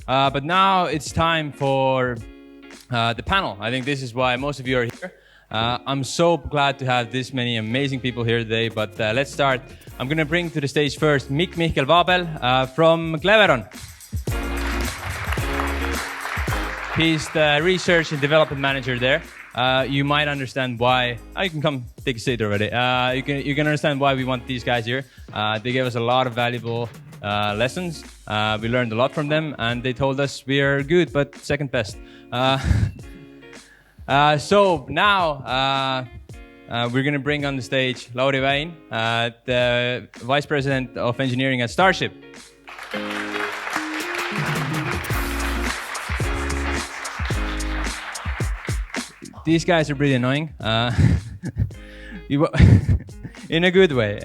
But now it's time for the panel. I think this is why most of you are here. I'm so glad to have this many amazing people here today, but let's start. I'm going to bring to the stage first Mikk, Mihkel, Vaabel from Cleveron. He's the research and development manager there. You might understand why. You can come take a seat already. You can understand why we want these guys here. They gave us a lot of valuable lessons. We learned a lot from them, and they told us we are good, but second best. So now we're going to bring on the stage Lauri, Väin, the Vice President of Engineering at Starship. These guys are pretty annoying, in a good way.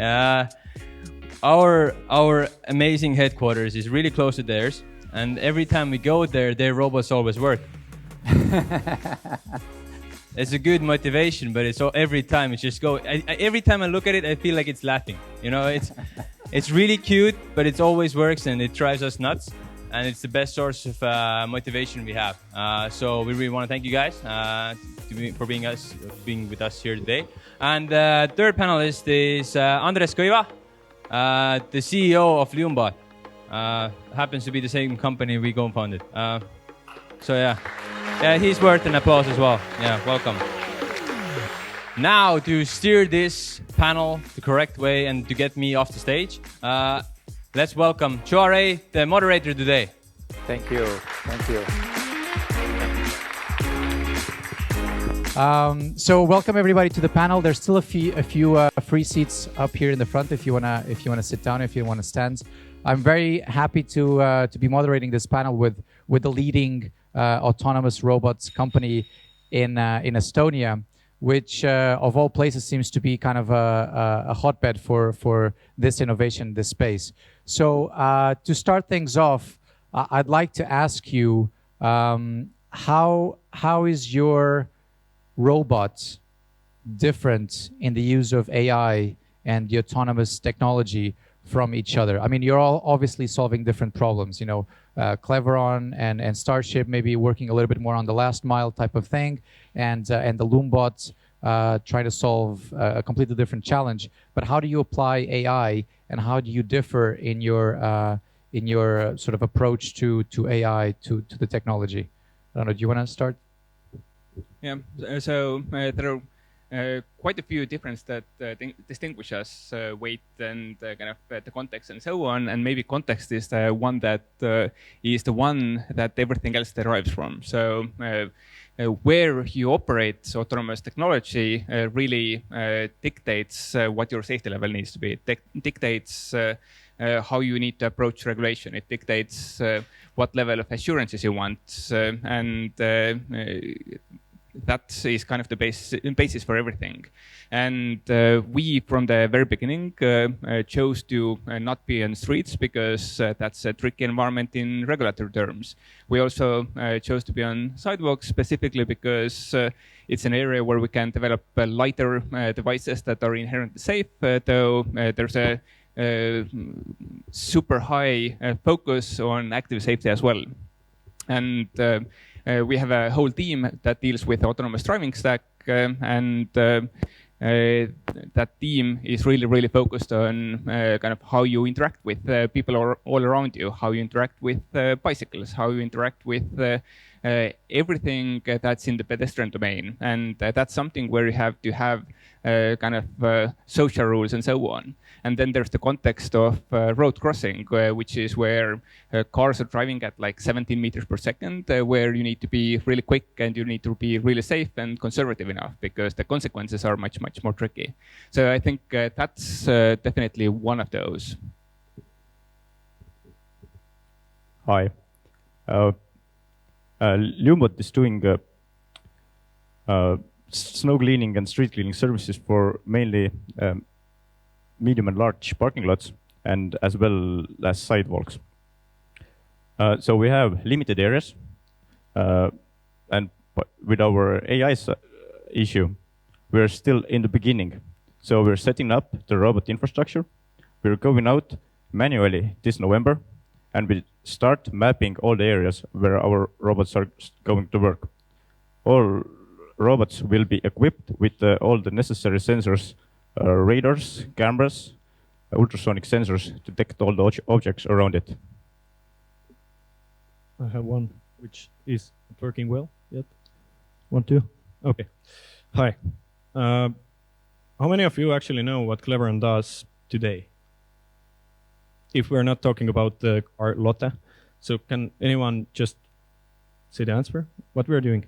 Our amazing headquarters is really close to theirs, and every time we go there, their robots always work. It's a good motivation, but it's every time it just go. Every time I look at it, I feel like it's laughing. You know, it's really cute, but it always works and it drives us nuts. And it's the best source of motivation we have. So we really want to thank you guys for being with us here today. And the third panelist is Kõiva, the CEO of Lumebot. Happens to be the same company we co-founded. So yeah, he's worth an applause as well. Yeah, welcome. Now to steer this panel the correct way and to get me off the stage, let's welcome Lauri, the moderator today. Thank you. Thank you. So welcome everybody to the panel. There's still a few free seats up here in the front if you wanna sit down, if you wanna stand. I'm very happy to be moderating this panel with the leading autonomous robots company in Estonia, which of all places seems to be kind of a hotbed for this innovation, this space. So to start things off, I'd like to ask you, how is your robot different in the use of AI and the autonomous technology from each other? I mean, you're all obviously solving different problems, you know, Cleveron and Starship maybe working a little bit more on the last mile type of thing, and the Lumebot trying to solve a completely different challenge. But how do you apply AI, and how do you differ in your sort of approach to AI, to the technology? I don't know, do you want to start? Yeah, so there are quite a few differences that distinguish us, weight and kind of the context and so on. And maybe context is the one that everything else derives from. So where you operate autonomous technology really dictates what your safety level needs to be. It dictates how you need to approach regulation. It dictates what level of assurances you want, and that is kind of the basis for everything. And we, from the very beginning, chose to not be on streets because that's a tricky environment in regulatory terms. We also chose to be on sidewalks specifically because it's an area where we can develop lighter devices that are inherently safe, though there's a super high focus on active safety as well. And we have a whole team that deals with autonomous driving stack, and that team is really focused on kind of how you interact with people all around you, how you interact with bicycles, how you interact with everything that's in the pedestrian domain. And that's something where you have to have kind of social rules and so on. And then there's the context of road crossing, which is where cars are driving at like 17 meters per second, where you need to be really quick and you need to be really safe and conservative enough because the consequences are much more tricky. So I think that's definitely one of those. Hi. Lumebot is doing snow cleaning and street cleaning services for mainly medium and large parking lots and as well as sidewalks. So we have limited areas, and with our AI issue, we're still in the beginning. So we're setting up the robot infrastructure. We're going out manually this November, and we start mapping all the areas where our robots are going to work. All robots will be equipped with all the necessary sensors, radars, cameras, ultrasonic sensors to detect all the objects around it. I have one which is not working well yet. 1, 2. Okay. Hi. How many of you actually know what Cleveron does today? If we're not talking about the car Lotte. So can anyone just say the answer? What we're doing?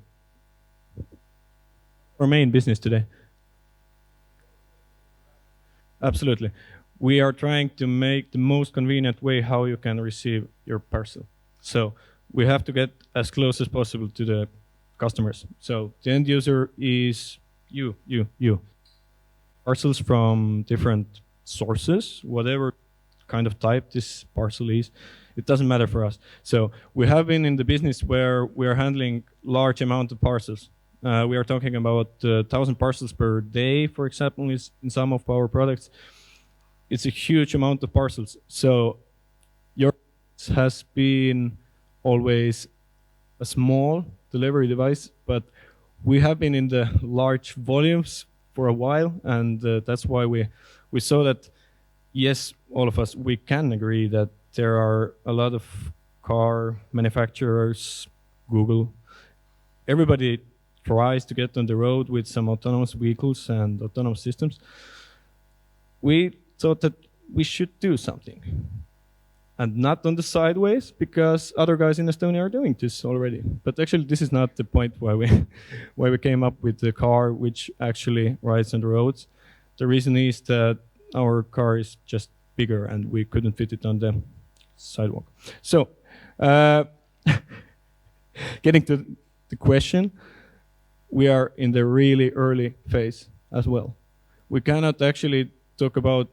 Our main business today. Absolutely. We are trying to make the most convenient way how you can receive your parcel. So we have to get as close as possible to the customers. So the end user is you. Parcels from different sources, whatever kind of type this parcel is, it doesn't matter for us. So we have been in the business where we are handling large amount of parcels. We are talking about 1,000 parcels per day, for example, in some of our products. It's a huge amount of parcels. So your has been always a small delivery device, but we have been in the large volumes for a while, and that's why we saw that, yes, all of us, we can agree that there are a lot of car manufacturers, Google, everybody tries to get on the road with some autonomous vehicles and autonomous systems. We thought that we should do something. And not on the sideways, because other guys in Estonia are doing this already. But actually, this is not the point why we came up with the car which actually rides on the roads. The reason is that our car is just bigger and we couldn't fit it on the sidewalk. So, getting to the question, we are in the really early phase as well. We cannot actually talk about,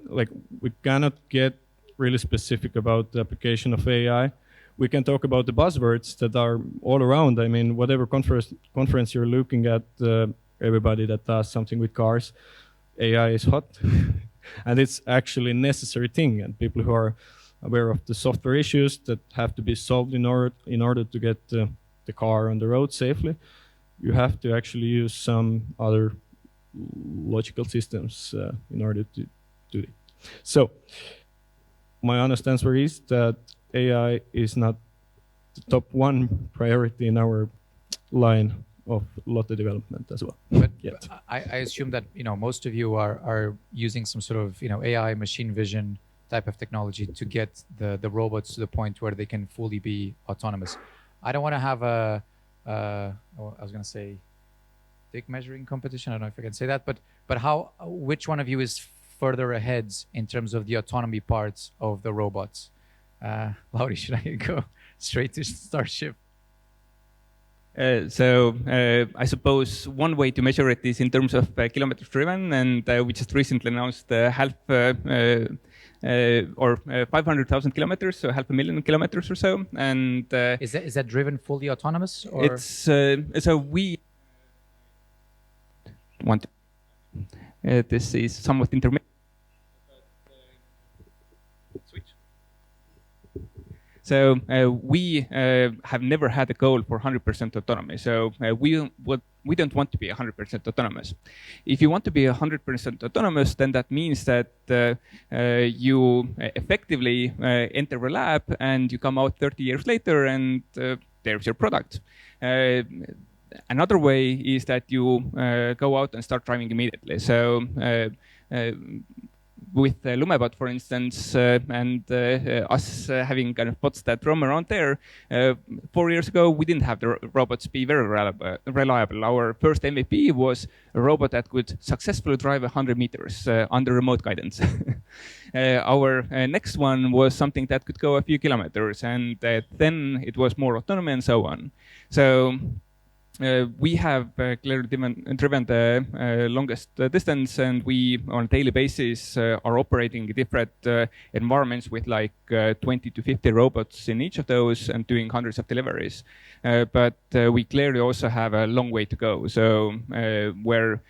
we cannot get really specific about the application of AI. We can talk about the buzzwords that are all around. I mean, whatever conference you're looking at, everybody that does something with cars, AI is hot. And it's actually a necessary thing. And people who are aware of the software issues that have to be solved in order to get the car on the road safely, you have to actually use some other logical systems in order to do it. So, my honest answer is that AI is not the top one priority in our line of Lotte development as well. But I assume that most of you are using some sort of AI machine vision type of technology to get the robots to the point where they can fully be autonomous. I don't want to have I was going to say dick measuring competition. I don't know if I can say that, but which one of you is further ahead in terms of the autonomy parts of the robots? Lauri, should I go straight to Starship? I suppose one way to measure it is in terms of kilometers driven, and we just recently announced half or 500,000 kilometers, so 500,000 kilometers or so. And is that driven fully autonomous? Or? It's so we want. This is somewhat intermittent. Switch. So we have never had a goal for 100% autonomy. So we don't want to be 100% autonomous. If you want to be 100% autonomous, then that means that you effectively enter a lab and you come out 30 years later and there's your product. Another way is that you go out and start driving immediately. So with Lumebot, for instance, and us having kind of bots that roam around there, 4 years ago, we didn't have the robots be very reliable. Our first MVP was a robot that could successfully drive 100 meters under remote guidance. Our next one was something that could go a few kilometers, and then it was more autonomy and so on. So we have clearly driven the longest distance, and we, on a daily basis, are operating different environments with like 20 to 50 robots in each of those and doing hundreds of deliveries. But we clearly also have a long way to go. So where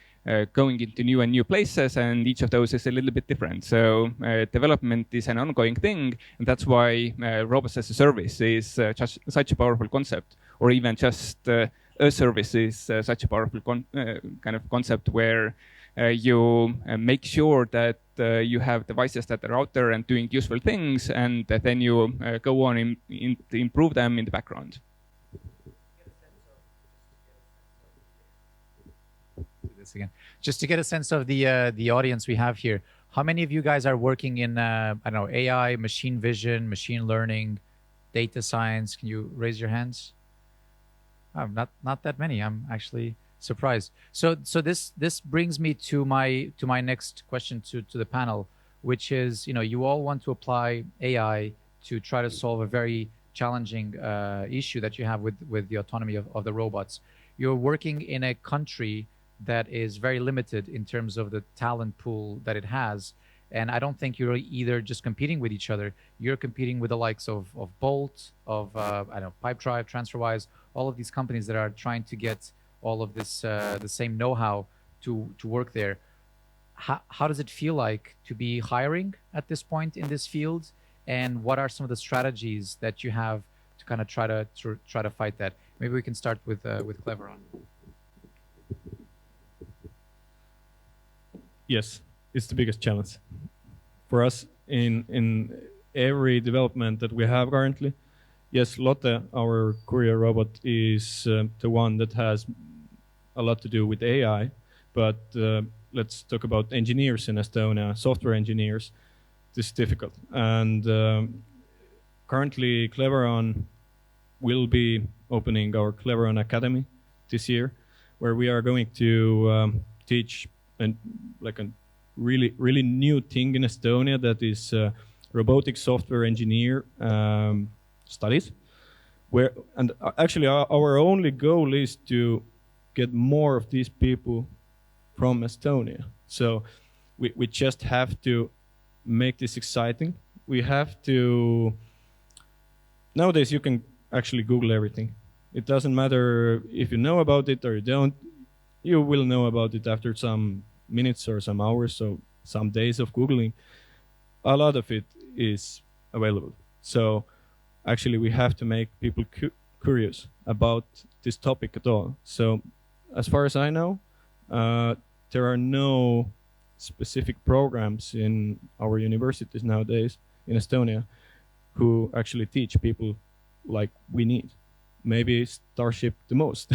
going into new and new places, and each of those is a little bit different. So development is an ongoing thing, and that's why robots as a service is just such a powerful concept, or even just a service is such a powerful kind of concept where you make sure that you have devices that are out there and doing useful things, and then you go on to improve them in the background. Again, just to get a sense of the audience we have here, how many of you guys are working in I don't know, AI, machine vision, machine learning, data science? Can you raise your hands? Oh, not that many. I'm actually surprised. So this brings me to my next question to the panel, which is, you all want to apply AI to try to solve a very challenging issue that you have with the autonomy of the robots. You're working in a country that is very limited in terms of the talent pool that it has. And I don't think you're either just competing with each other. You're competing with the likes of Bolt, of I don't know, Pipedrive, TransferWise, all of these companies that are trying to get all of this the same know-how to work there. How does it feel like to be hiring at this point in this field? And what are some of the strategies that you have to kind of try to fight that? Maybe we can start with Cleveron. Yes, it's the biggest challenge for us in every development that we have currently. Yes, Lotte, our courier robot, is the one that has a lot to do with AI, but let's talk about engineers in Estonia, software engineers. This is difficult. And currently Cleveron will be opening our Cleveron Academy this year, where we are going to teach a really new thing in Estonia, that is robotic software engineer studies. And actually our only goal is to get more of these people from Estonia. So we just have to make this exciting. We have to... Nowadays you can actually Google everything. It doesn't matter if you know about it or you don't. You will know about it after some minutes or some hours or some days of Googling. A lot of it is available. So actually we have to make people curious about this topic at all. So as far as I know, there are no specific programs in our universities nowadays in Estonia who actually teach people like we need. Maybe Starship the most.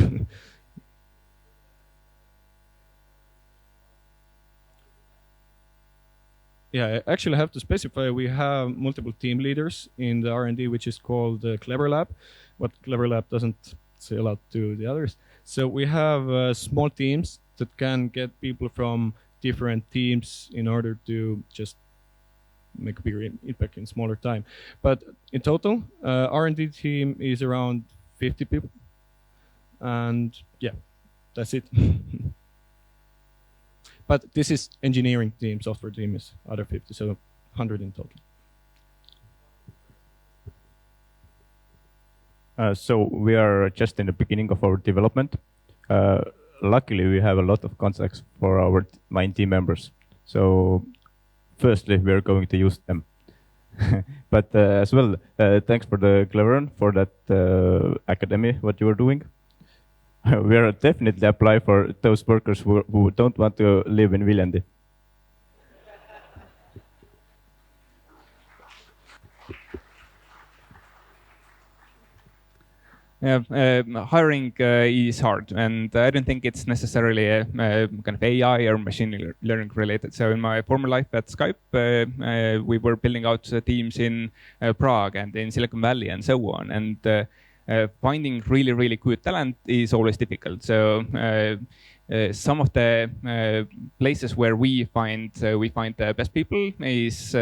Yeah, I actually have to specify, we have multiple team leaders in the R&D, which is called Clever Lab, but Clever Lab doesn't say a lot to the others. So we have small teams that can get people from different teams in order to just make a bigger impact in smaller time. But in total, R&D team is around 50 people. And yeah, that's it. But this is engineering team, software team is other 50, so 100 in total. So we are just in the beginning of our development. Luckily, we have a lot of contacts for our main team members. So firstly, we are going to use them. But as well, thanks for the Cleveron for that academy, what you are doing. We are definitely apply for those workers who don't want to live in Viljandi. Hiring is hard, and I don't think it's necessarily a kind of AI or machine learning related. So in my former life at Skype, we were building out teams in Prague and in Silicon Valley and so on. And finding really good talent is always difficult. So some of the places where we find the best people is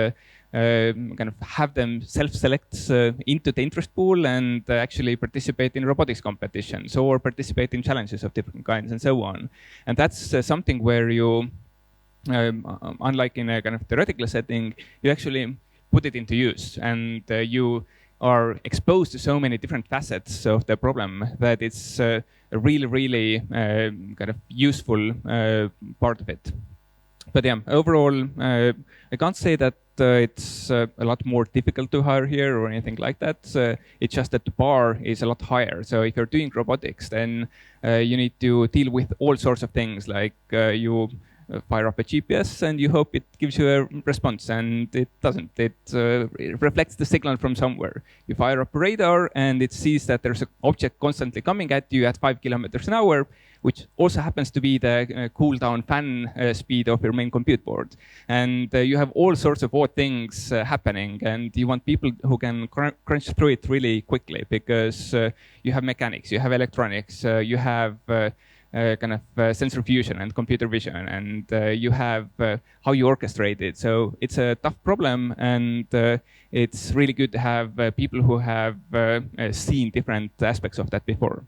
kind of have them self-select into the interest pool and actually participate in robotics competitions or participate in challenges of different kinds and so on. And that's something where you, unlike in a kind of theoretical setting, you actually put it into use, and you are exposed to so many different facets of the problem that it's a really kind of useful part of it. But yeah, overall, I can't say that it's a lot more difficult to hire here or anything like that. It's just that the bar is a lot higher. So if you're doing robotics, then you need to deal with all sorts of things, like you fire up a GPS and you hope it gives you a response, and it doesn't. It reflects the signal from somewhere. You fire up a radar and it sees that there's an object constantly coming at you at 5 kilometers an hour, which also happens to be the cool down fan speed of your main compute board. And you have all sorts of odd things happening, and you want people who can crunch through it really quickly, because you have mechanics, you have electronics, you have kind of sensor fusion and computer vision, and you have how you orchestrate it. So it's a tough problem, and it's really good to have people who have seen different aspects of that before.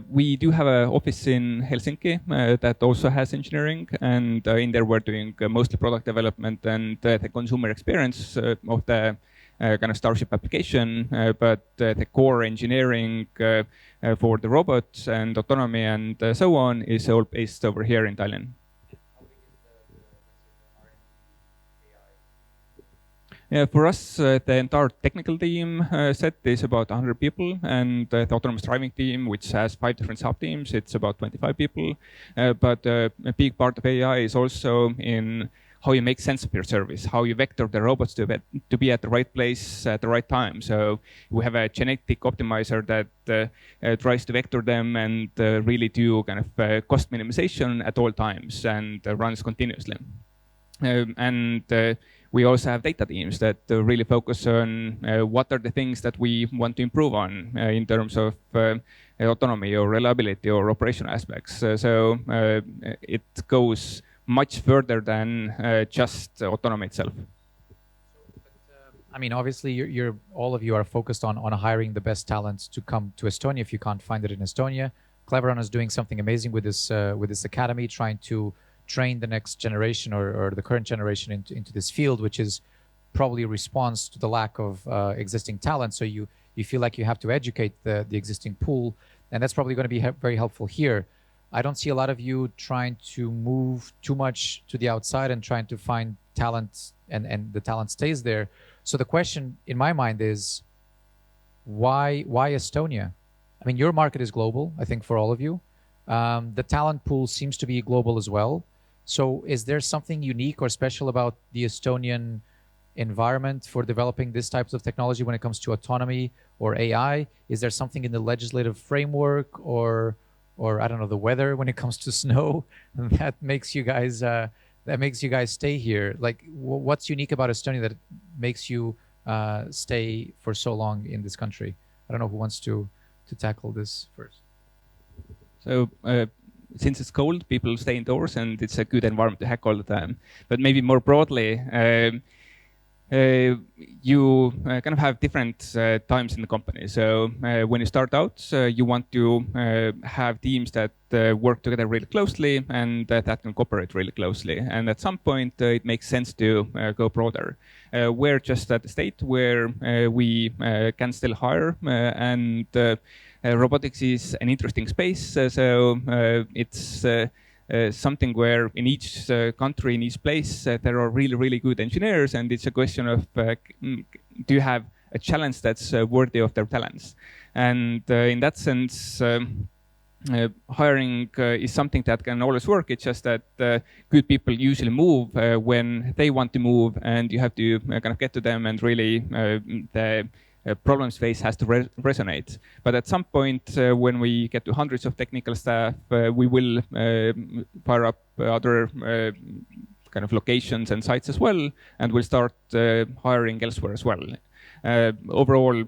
We do have an office in Helsinki that also has engineering, and in there we're doing mostly product development and the consumer experience of the kind of Starship application, but the core engineering for the robots and autonomy and so on is all based over here in Tallinn. Yeah, for us, the entire technical team set is about 100 people, and the autonomous driving team, which has 5 different sub-teams, it's about 25 people. But a big part of AI is also in how you make sense of your service, how you vector the robots to be at the right place at the right time. So we have a genetic optimizer that tries to vector them and really do kind of cost minimization at all times and runs continuously. We also have data teams that really focus on what are the things that we want to improve on in terms of autonomy or reliability or operational aspects. So it goes much further than just autonomy itself. I mean, obviously, you're all of you are focused on hiring the best talents to come to Estonia if you can't find it in Estonia. Cleveron is doing something amazing with this academy, trying to train the next generation or the current generation into this field, which is probably a response to the lack of existing talent. So you feel like you have to educate the existing pool, and that's probably going to be very helpful here. I don't see a lot of you trying to move too much to the outside and trying to find talent, and the talent stays there. So the question in my mind is, why Estonia? I mean, your market is global, I think, for all of you. The talent pool seems to be global as well. So is there something unique or special about the Estonian environment for developing this types of technology when it comes to autonomy or AI? Is there something in the legislative framework or I don't know, the weather when it comes to snow that makes you guys stay here? Like, what's unique about Estonia that makes you stay for so long in this country? I don't know who wants to tackle this first. So since it's cold, people stay indoors, and it's a good environment to hack all the time. But maybe more broadly, you kind of have different times in the company. So when you start out, you want to have teams that work together really closely and that can cooperate really closely. And at some point, it makes sense to go broader. We're just at the state where we can still hire, and robotics is an interesting space. So it's something where in each country, in each place, there are really good engineers, and it's a question of do you have a challenge that's worthy of their talents? And in that sense, hiring is something that can always work. It's just that good people usually move when they want to move, and you have to kind of get to them, and really the problem space has to resonate. But at some point, when we get to hundreds of technical staff, we will fire up other kind of locations and sites as well, and we'll start hiring elsewhere as well. Overall,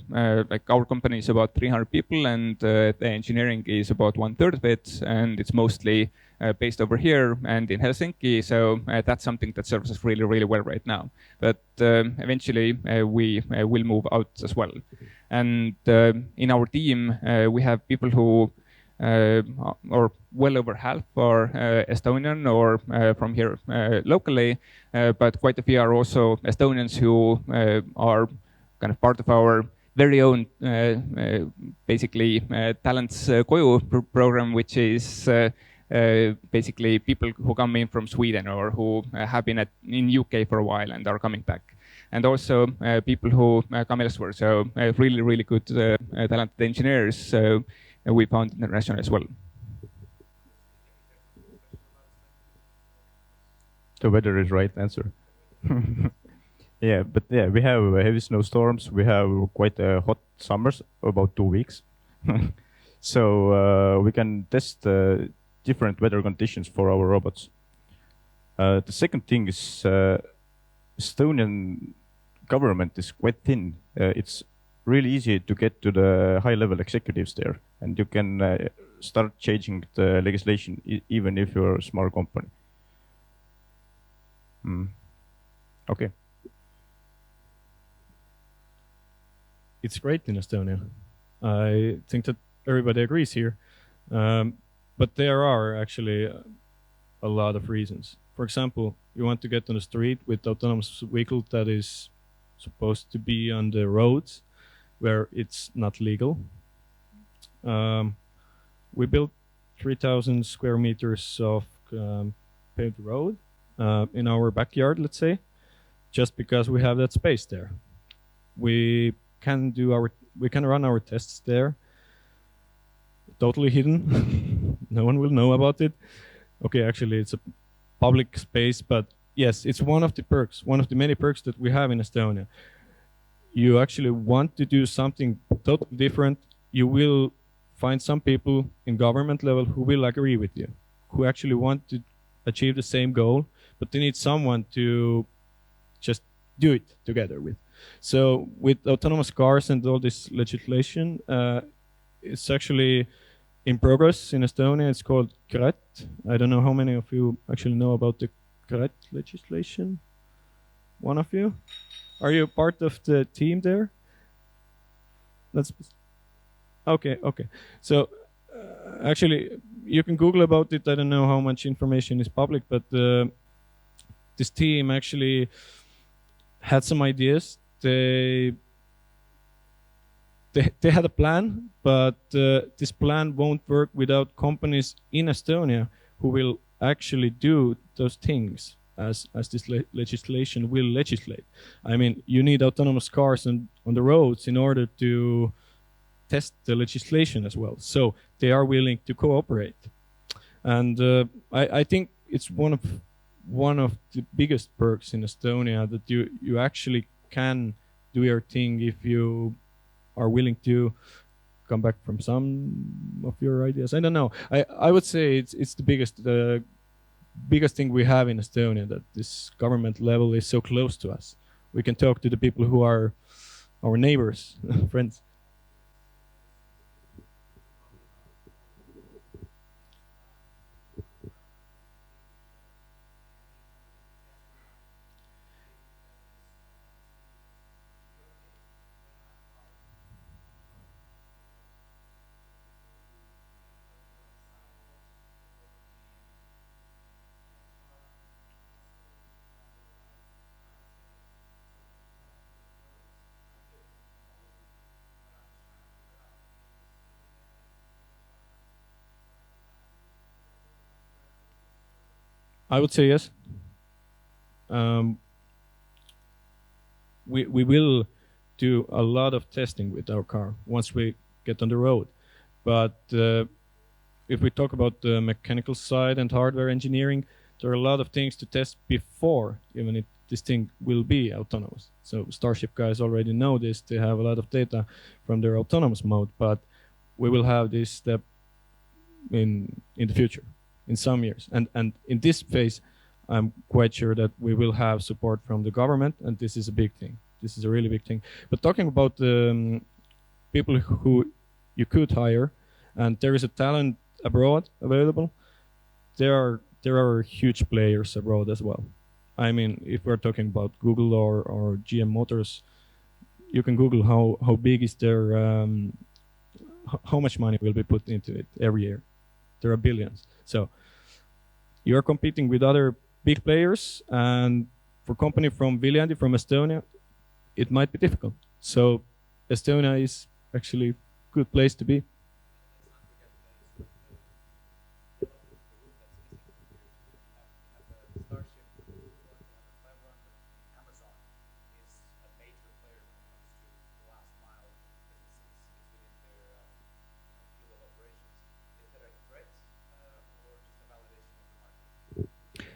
like our company is about 300 people, and the engineering is about 1/3 of it, and it's mostly based over here and in Helsinki. So that's something that serves us really well right now. But eventually we will move out as well. And in our team, we have people who or well over half are Estonian or from here locally, but quite a few are also Estonians who are kind of part of our very own basically Talents Koju program, which is basically people who come in from Sweden or who have been in UK for a while and are coming back. And also people who come elsewhere. So really, really good talented engineers we found international as well. The weather is right answer. Yeah, but yeah, we have heavy snowstorms. We have quite hot summers, about 2 weeks. So we can test different weather conditions for our robots. The second thing is Estonian government is quite thin. It's really easy to get to the high-level executives there, and you can start changing the legislation even if you're a small company. Okay. It's great in Estonia. I think that everybody agrees here. But there are actually a lot of reasons. For example, you want to get on the street with autonomous vehicle that is supposed to be on the roads where it's not legal. We built 3,000 square meters of paved road in our backyard, let's say, just because we have that space there. We can run our tests there, totally hidden. No one will know about it. Okay, actually, it's a public space, but yes, it's one of the perks, one of the many perks that we have in Estonia. You actually want to do something totally different, you will find some people in government level who will agree with you, who actually want to achieve the same goal, but they need someone to just do it together with. So with autonomous cars and all this legislation, it's actually in progress in Estonia. It's called KRET. I don't know how many of you actually know about the KRET legislation. One of you? Are you part of the team there? That's okay. So actually, you can Google about it. I don't know how much information is public, but this team actually had some ideas. They had a plan, but this plan won't work without companies in Estonia who will actually do those things as this legislation will legislate. I mean, you need autonomous cars on the roads in order to test the legislation as well. So they are willing to cooperate. And I think it's one of the biggest perks in Estonia, that you actually can do your thing if you are willing to come back from some of your ideas. I don't know. I would say it's the biggest thing we have in Estonia, that this government level is so close to us. We can talk to the people who are our neighbors, friends. I would say yes. We will do a lot of testing with our car once we get on the road. But if we talk about the mechanical side and hardware engineering, there are a lot of things to test before even if this thing will be autonomous. So Starship guys already know this. They have a lot of data from their autonomous mode, but we will have this step in the future, in some years. And in this phase, I'm quite sure that we will have support from the government, and this is a big thing. This is a really big thing. But talking about people who you could hire, and there is a talent abroad available, there are huge players abroad as well. I mean, if we're talking about Google or GM Motors, you can Google how big is their how much money will be put into it every year? There are billions. So you are competing with other big players, and for a company from Viljandi, from Estonia, it might be difficult. So Estonia is actually a good place to be. Starship, Cleveron, Amazon is a major player when it comes to the last mile because it's within their field of operations. Is that a threat or just a validation of the market?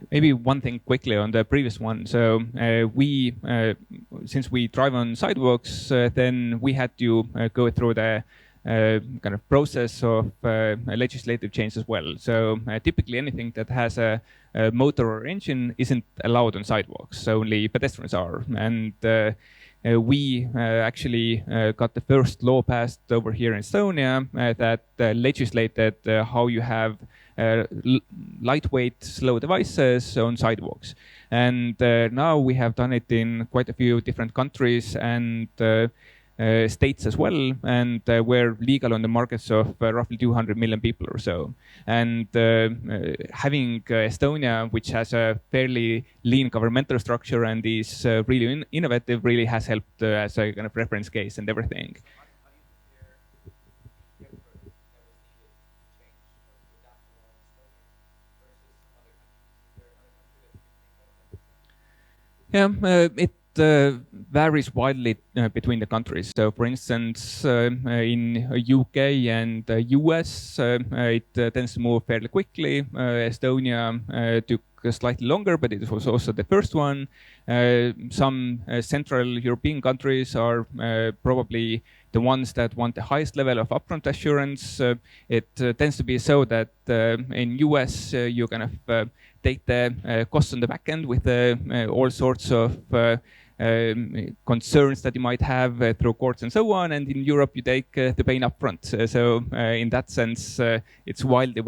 Maybe one thing quickly on the previous one. So we, since we drive on sidewalks, then we had to go through the kind of process of legislative change as well. So typically anything that has a motor or engine isn't allowed on sidewalks, only pedestrians are. And we actually got the first law passed over here in Estonia that legislated how you have lightweight, slow devices on sidewalks. And now we have done it in quite a few different countries and states as well, and we're legal on the markets of roughly 200 million people or so. And having Estonia, which has a fairly lean governmental structure and is really innovative, really has helped as a kind of reference case and everything. Yeah, it varies widely between the countries. So, for instance, in UK and US, it tends to move fairly quickly. Estonia took slightly longer, but it was also the first one. Some Central European countries are probably the ones that want the highest level of upfront assurance. It tends to be so that in US you kind of take the costs on the back end with all sorts of concerns that you might have through courts and so on, and in Europe you take the pain up front. So in that sense, it's wildly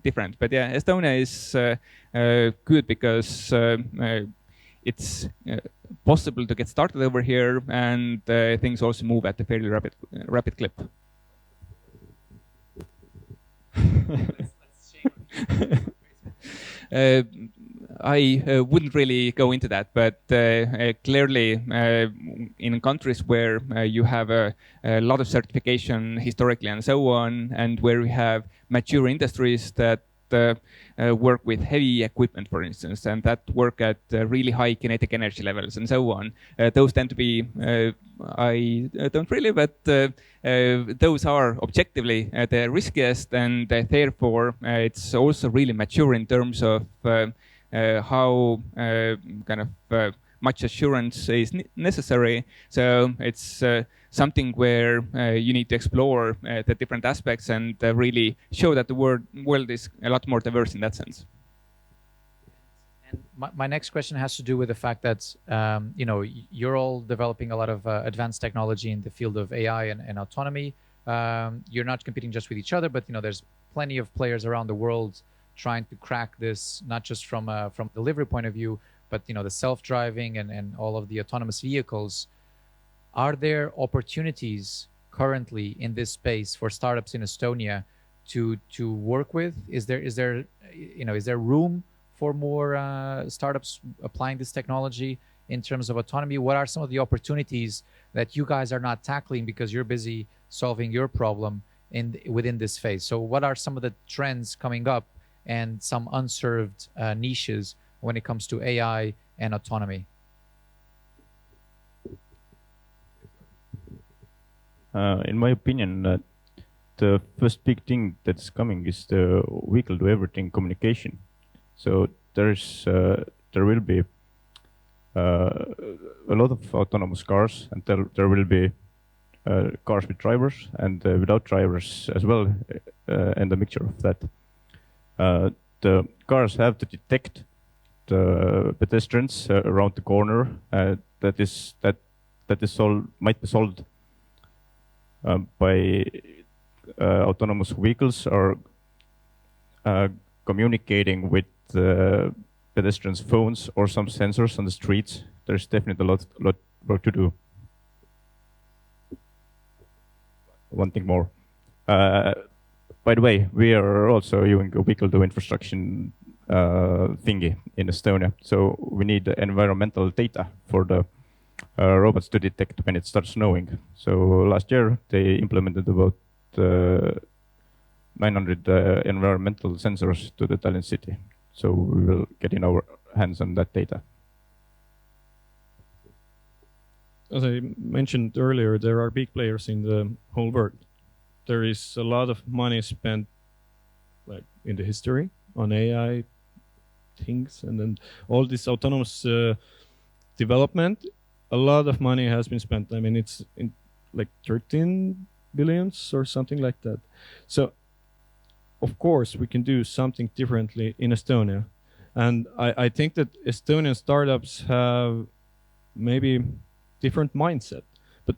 different. But yeah, Estonia is good because it's possible to get started over here, and things also move at a fairly rapid clip. I wouldn't really go into that, but clearly in countries where you have a lot of certification historically and so on, and where we have mature industries that work with heavy equipment, for instance, and that work at really high kinetic energy levels and so on, those tend to be, I don't really, but those are objectively the riskiest, and therefore it's also really mature in terms of how kind of much assurance is necessary. So it's something where you need to explore the different aspects and really show that the world is a lot more diverse in that sense. And my next question has to do with the fact that you know, you're all developing a lot of advanced technology in the field of AI and autonomy. You're not competing just with each other, but you know, there's plenty of players around the world trying to crack this, not just from delivery point of view, but you know, the self-driving and all of the autonomous vehicles. Are there opportunities currently in this space for startups in Estonia to work with? Is there you know, is there room for more startups applying this technology in terms of autonomy? What are some of the opportunities that you guys are not tackling because you're busy solving your problem within this phase? So what are some of the trends coming up and some unserved niches when it comes to AI and autonomy? In my opinion, the first big thing that's coming is the vehicle-to-everything communication. So there will be a lot of autonomous cars, and there will be cars with drivers and without drivers as well, and a mixture of that. The cars have to detect the pedestrians around the corner. Might be solved by autonomous vehicles or communicating with pedestrians' phones or some sensors on the streets. There's definitely a lot work to do. One thing more. By the way, we are also using a vehicle to infrastructure thingy in Estonia. So we need environmental data for the robots to detect when it starts snowing. So last year they implemented about 900 environmental sensors to the Tallinn city. So we will get in our hands on that data. As I mentioned earlier, there are big players in the whole world. There is a lot of money spent, like in the history, on AI things, and then all this autonomous development. A lot of money has been spent. I mean, it's in like 13 billions or something like that. So, of course, we can do something differently in Estonia, and I think that Estonian startups have maybe different mindset, but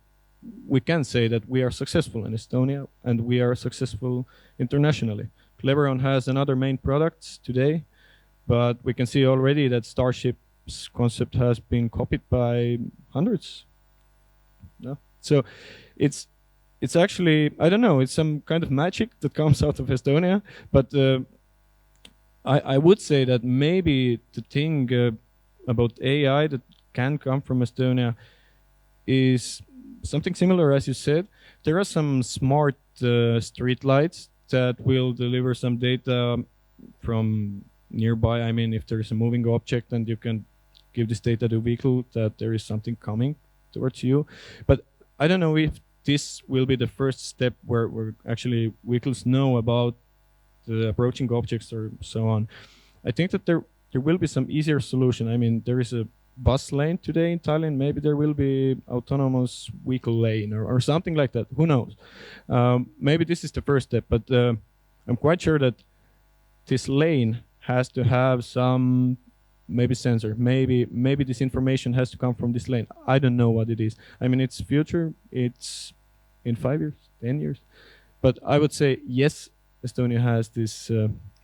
we can say that we are successful in Estonia and we are successful internationally. Cleveron has another main products today, but we can see already that Starship's concept has been copied by hundreds. No? So it's actually, I don't know, it's some kind of magic that comes out of Estonia, but I would say that maybe the thing about AI that can come from Estonia is something similar, as you said. There are some smart street lights that will deliver some data from nearby. I mean, if there is a moving object and you can give this data to vehicle that there is something coming towards you. But I don't know if this will be the first step where actually vehicles know about the approaching objects or so on. I think that there will be some easier solution. I mean, there is a bus lane today in Tallinn. Maybe there will be autonomous vehicle lane or something like that. Who knows? Maybe this is the first step, but I'm quite sure that this lane has to have some maybe sensor. Maybe this information has to come from this lane. I don't know what it is. I mean, it's future. It's in 5 years, 10 years. But I would say yes, Estonia has this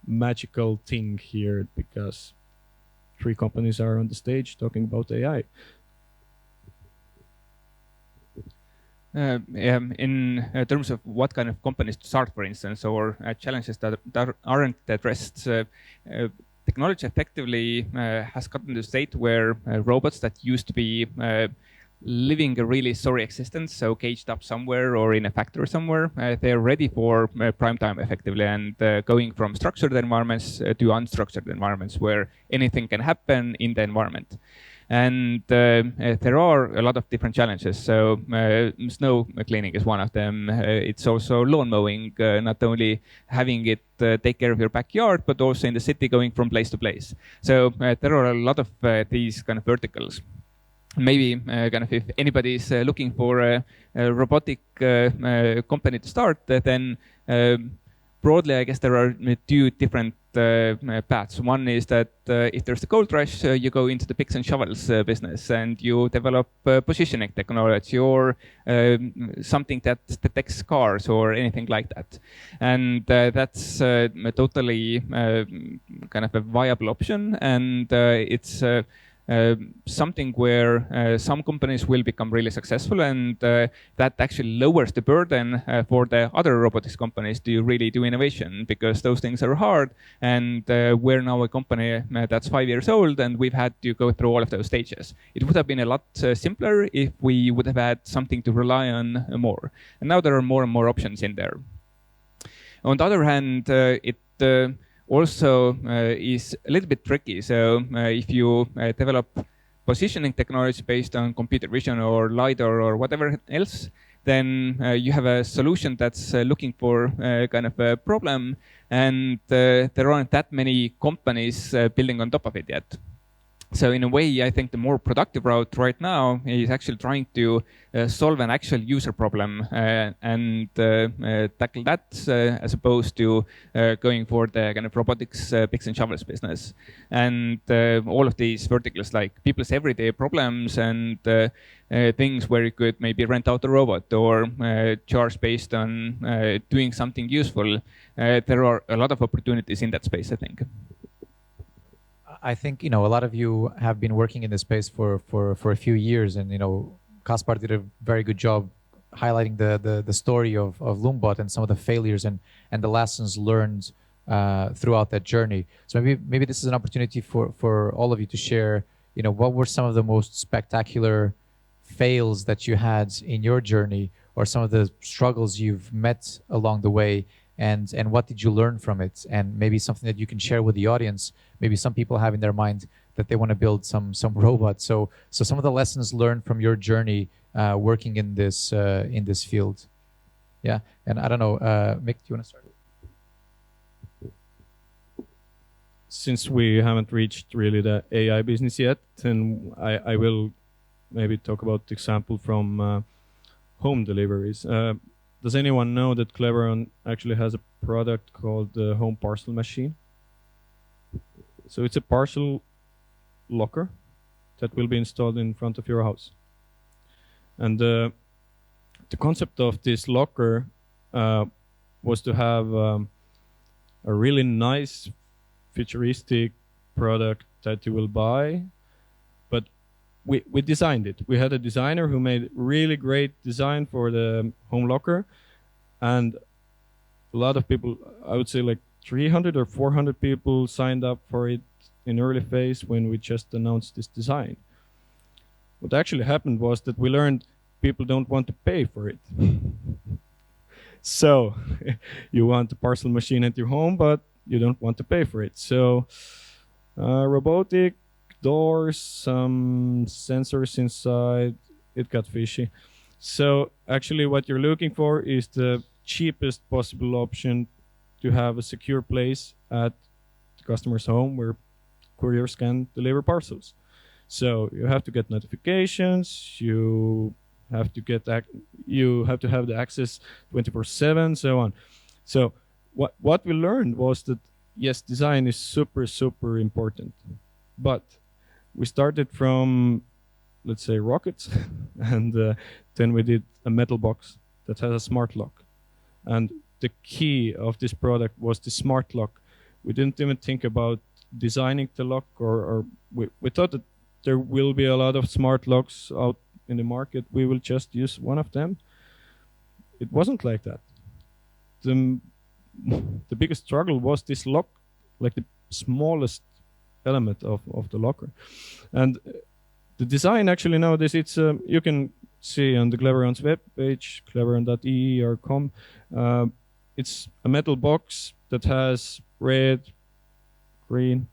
magical thing here because 3 companies are on the stage talking about AI. In terms of what kind of companies to start, for instance, or challenges that aren't addressed, technology effectively has gotten to a state where robots that used to be living a really sorry existence, so caged up somewhere or in a factory somewhere, they're ready for prime time effectively, and going from structured environments to unstructured environments where anything can happen in the environment. And there are a lot of different challenges. So snow cleaning is one of them. It's also lawn mowing, not only having it take care of your backyard, but also in the city going from place to place. So there are a lot of these kind of verticals. Maybe kind of if anybody is looking for a robotic company to start, then broadly, I guess there are 2 different paths. One is that if there's a gold rush, you go into the picks and shovels business and you develop positioning technology or something that detects cars or anything like that. And that's totally kind of a viable option, and it's something where some companies will become really successful, and that actually lowers the burden for the other robotics companies to really do innovation, because those things are hard, and we're now a company that's 5 years old, and we've had to go through all of those stages. It would have been a lot simpler if we would have had something to rely on more, and now there are more and more options in there. On the other hand, it also is a little bit tricky. So if you develop positioning technology based on computer vision or LiDAR or whatever else, then you have a solution that's looking for kind of a problem, and there aren't that many companies building on top of it yet. So in a way, I think the more productive route right now is actually trying to solve an actual user problem and tackle that as opposed to going for the kind of robotics picks and shovels business. And all of these verticals, like people's everyday problems and things where you could maybe rent out a robot or charge based on doing something useful, there are a lot of opportunities in that space, I think. I think, a lot of you have been working in this space for a few years, and, Kaspar did a very good job highlighting the story of Lumebot and some of the failures and the lessons learned throughout that journey. So maybe this is an opportunity for all of you to share, what were some of the most spectacular fails that you had in your journey, or some of the struggles you've met along the way, and what did you learn from it? And maybe something that you can share with the audience. Maybe some people have in their mind that they want to build some robots. So some of the lessons learned from your journey working in this field. Yeah, and I don't know, Mikk, do you want to start? Since we haven't reached really the AI business yet, then I will maybe talk about the example from home deliveries. Does anyone know that Cleveron actually has a product called the home parcel machine? So it's a parcel locker that will be installed in front of your house. And the concept of this locker was to have a really nice futuristic product that you will buy, but we designed it. We had a designer who made really great design for the home locker, and a lot of people, I would say like 300 or 400 people signed up for it in early phase when we just announced this design. What actually happened was that we learned people don't want to pay for it. So you want a parcel machine at your home, but you don't want to pay for it. So robotic doors, some sensors inside, it got fishy. So actually what you're looking for is the cheapest possible option to have a secure place at the customer's home where couriers can deliver parcels. So you have to get notifications, you have to have the access 24/7, so on. So what we learned was that yes, design is super important, but we started from, let's say, rockets, and then we did a metal box that has a smart lock. And the key of this product was the smart lock. We didn't even think about designing the lock, or we thought that there will be a lot of smart locks out in the market. We will just use one of them. It wasn't like that. The biggest struggle was this lock, like the smallest element of the locker. And the design actually nowadays, it's you can see on the Cleveron's webpage, cleveron.ee or com. It's a metal box that has red, green,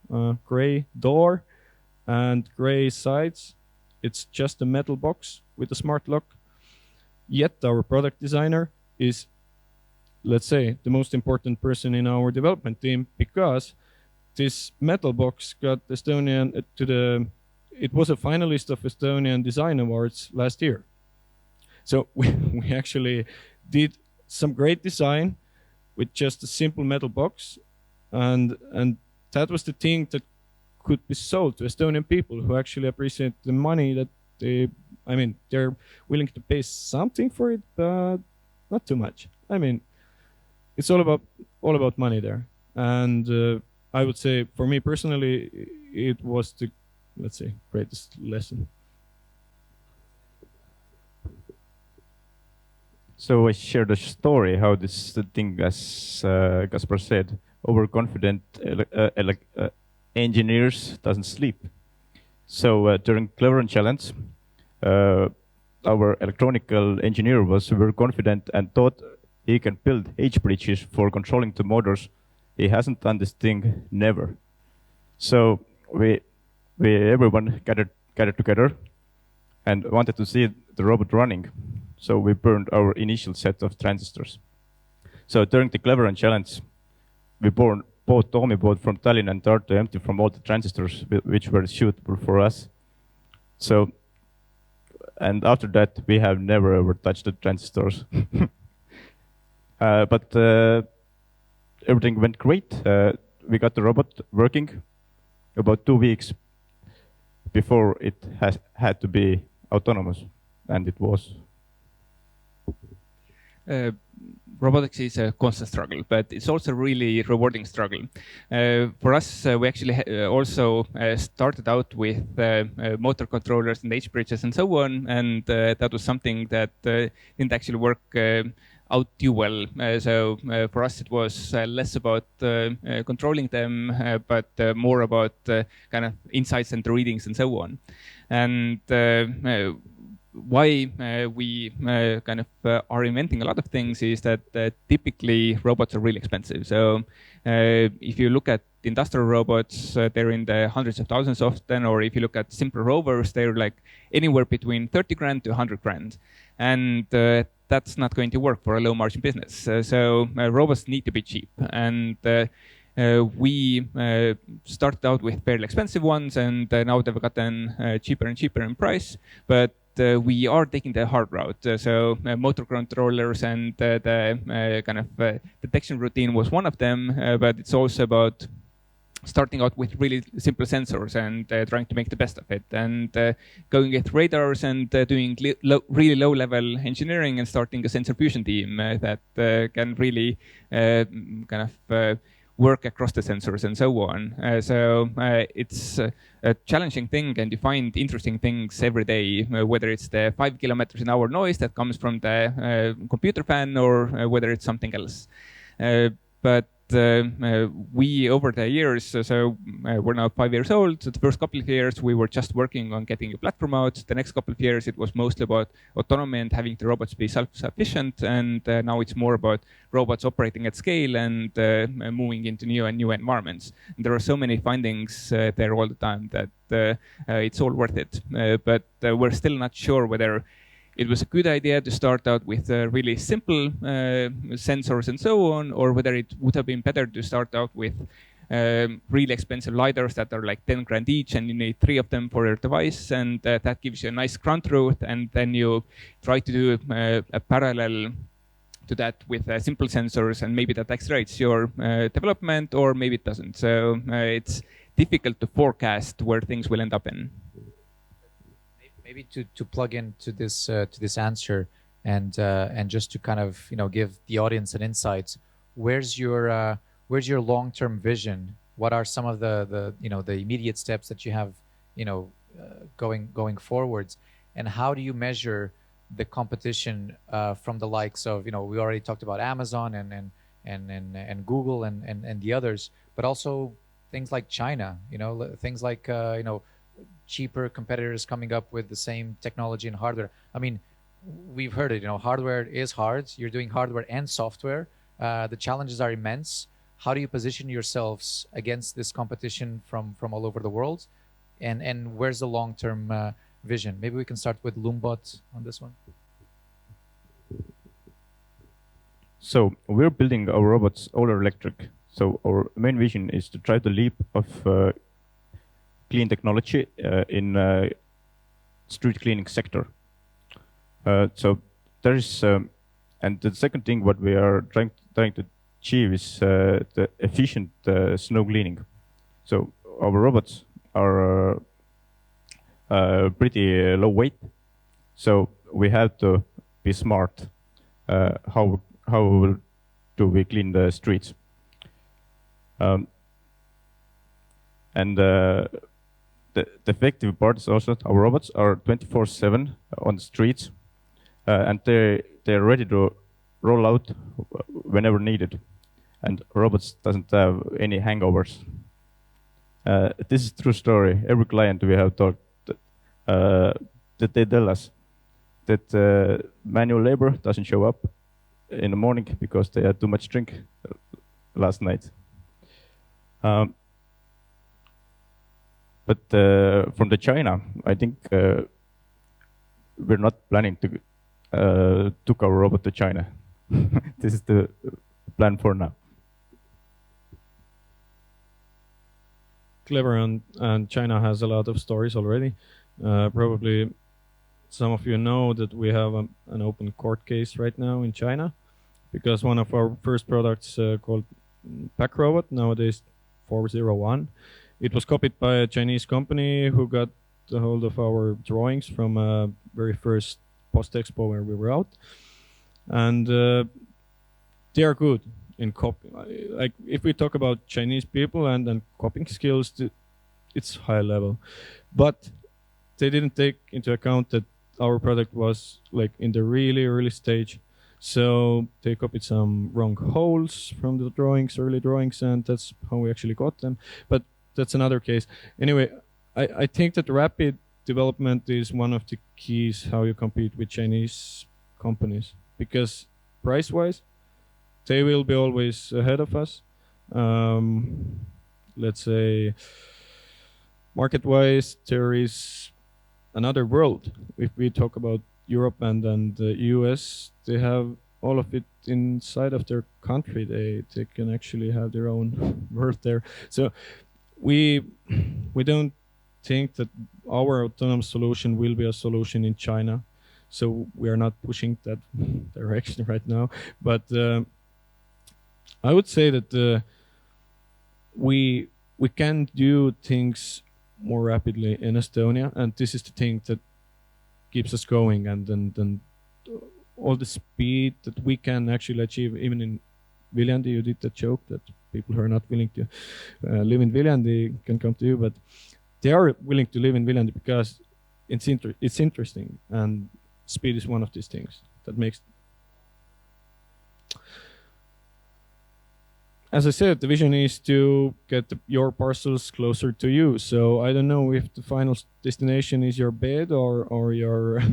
gray door and gray sides. It's just a metal box with a smart lock. Yet our product designer is, let's say, the most important person in our development team, because this metal box got Estonian it was a finalist of Estonian Design Awards last year. So we actually did some great design with just a simple metal box, and that was the thing that could be sold to Estonian people who actually appreciate the money that they're willing to pay something for it, but not too much. It's all about money there. And I would say for me personally, it was the, let's say, greatest lesson. So I shared a story how this thing, as Kaspar said, overconfident engineers doesn't sleep. So during Cleveron challenge, our electronical engineer was very confident and thought he can build H-bridges for controlling the motors. He hasn't done this thing, never. So we everyone gathered together and wanted to see the robot running. So we burned our initial set of transistors. So during the Cleveron challenge, we bought Lumebot from Tallinn and Tartu empty from all the transistors which were suitable for us. So, and after that, we have never ever touched the transistors. But everything went great. We got the robot working about 2 weeks before it had to be autonomous, and it was. robotics is a constant struggle, but it's also a really rewarding struggle. For us, we actually also started out with motor controllers and H-bridges and so on, and that was something that didn't actually work out too well. So for us, it was less about controlling them, but more about kind of insights and readings and so on. And why we kind of are inventing a lot of things is that typically robots are really expensive. So if you look at industrial robots, they're in the hundreds of thousands often, or if you look at simple rovers, they're like anywhere between 30 grand to 100 grand. And that's not going to work for a low margin business. So robots need to be cheap. And we started out with fairly expensive ones, and now they've gotten cheaper and cheaper in price. But we are taking the hard route. So motor controllers and the kind of detection routine was one of them, but it's also about starting out with really simple sensors and trying to make the best of it, and going with radars and doing really low-level engineering and starting a sensor fusion team that can really kind of work across the sensors and so on. So it's a challenging thing, and you find interesting things every day, whether it's the 5 kilometers an hour noise that comes from the computer fan or whether it's something else. But we, over the years, so we're now 5 years old. So the first couple of years, we were just working on getting a platform out. The next couple of years, it was mostly about autonomy and having the robots be self-sufficient. And now it's more about robots operating at scale and moving into new environments. And there are so many findings there all the time that it's all worth it. But we're still not sure whether it was a good idea to start out with really simple sensors and so on, or whether it would have been better to start out with really expensive lidars that are like 10 grand each, and you need 3 of them for your device, and that gives you a nice ground truth, and then you try to do a parallel to that with simple sensors, and maybe that accelerates your development, or maybe it doesn't. So it's difficult to forecast where things will end up in. Maybe to plug into this answer and just to kind of give the audience an insight. Where's your long-term vision? What are some of the immediate steps that you have going forwards, and how do you measure the competition from the likes of we already talked about Amazon and Google and the others, but also things like China, things like cheaper competitors coming up with the same technology and hardware. I mean, we've heard it, hardware is hard. You're doing hardware and software. The challenges are immense. How do you position yourselves against this competition from all over the world? And where's the long-term vision? Maybe we can start with Lumebot on this one. So we're building our robots all electric. So our main vision is to try the leap of clean technology in street cleaning sector. So there is, and the second thing what we are trying to achieve is the efficient snow cleaning. So our robots are pretty low weight, so we have to be smart. How do we clean the streets? And the effective part is also our robots are 24/7 on the streets, and they're ready to roll out whenever needed. And robots doesn't have any hangovers. This is a true story. Every client we have talked that they tell us that manual labor doesn't show up in the morning because they had too much drink last night. But from the China, I think we're not planning to took our robot to China. This is the plan for now. Cleveron and China has a lot of stories already. Probably some of you know that we have an open court case right now in China because one of our first products called Pack Robot, nowadays 401, it was copied by a Chinese company who got a hold of our drawings from a very first post-expo where we were out. And they are good in copying. Like if we talk about Chinese people and copying skills, it's high level, but they didn't take into account that our product was like in the really early stage. So they copied some wrong holes from the early drawings, and that's how we actually got them. But that's another case. Anyway, I think that rapid development is one of the keys how you compete with Chinese companies, because price-wise, they will be always ahead of us. Let's say market-wise, there is another world. If we talk about Europe and the US, they have all of it inside of their country. They can actually have their own world there. So we don't think that our autonomous solution will be a solution in China. So we are not pushing that direction right now. But I would say that we can do things more rapidly in Estonia, and this is the thing that keeps us going, and then all the speed that we can actually achieve. Even in Viljandi, you did that joke that people who are not willing to live in Viljandi can come to you, but they are willing to live in Viljandi because it's interesting, and speed is one of these things that makes. As I said, the vision is to get your parcels closer to you. So I don't know if the final destination is your bed or your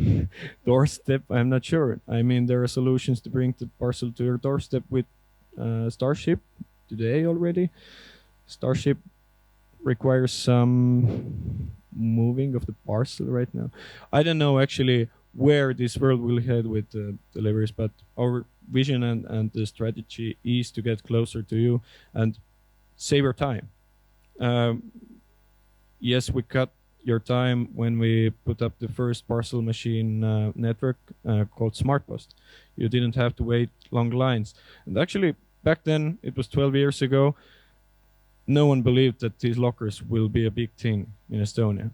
doorstep. I'm not sure. I mean, there are solutions to bring the parcel to your doorstep with Starship today already. Starship requires some moving of the parcel right now. I don't know actually where this world will head with deliveries, but our vision and the strategy is to get closer to you and save your time. Yes, we cut your time when we put up the first parcel machine network called SmartPost. You didn't have to wait long lines. And actually, back then, it was 12 years ago, no one believed that these lockers will be a big thing in Estonia.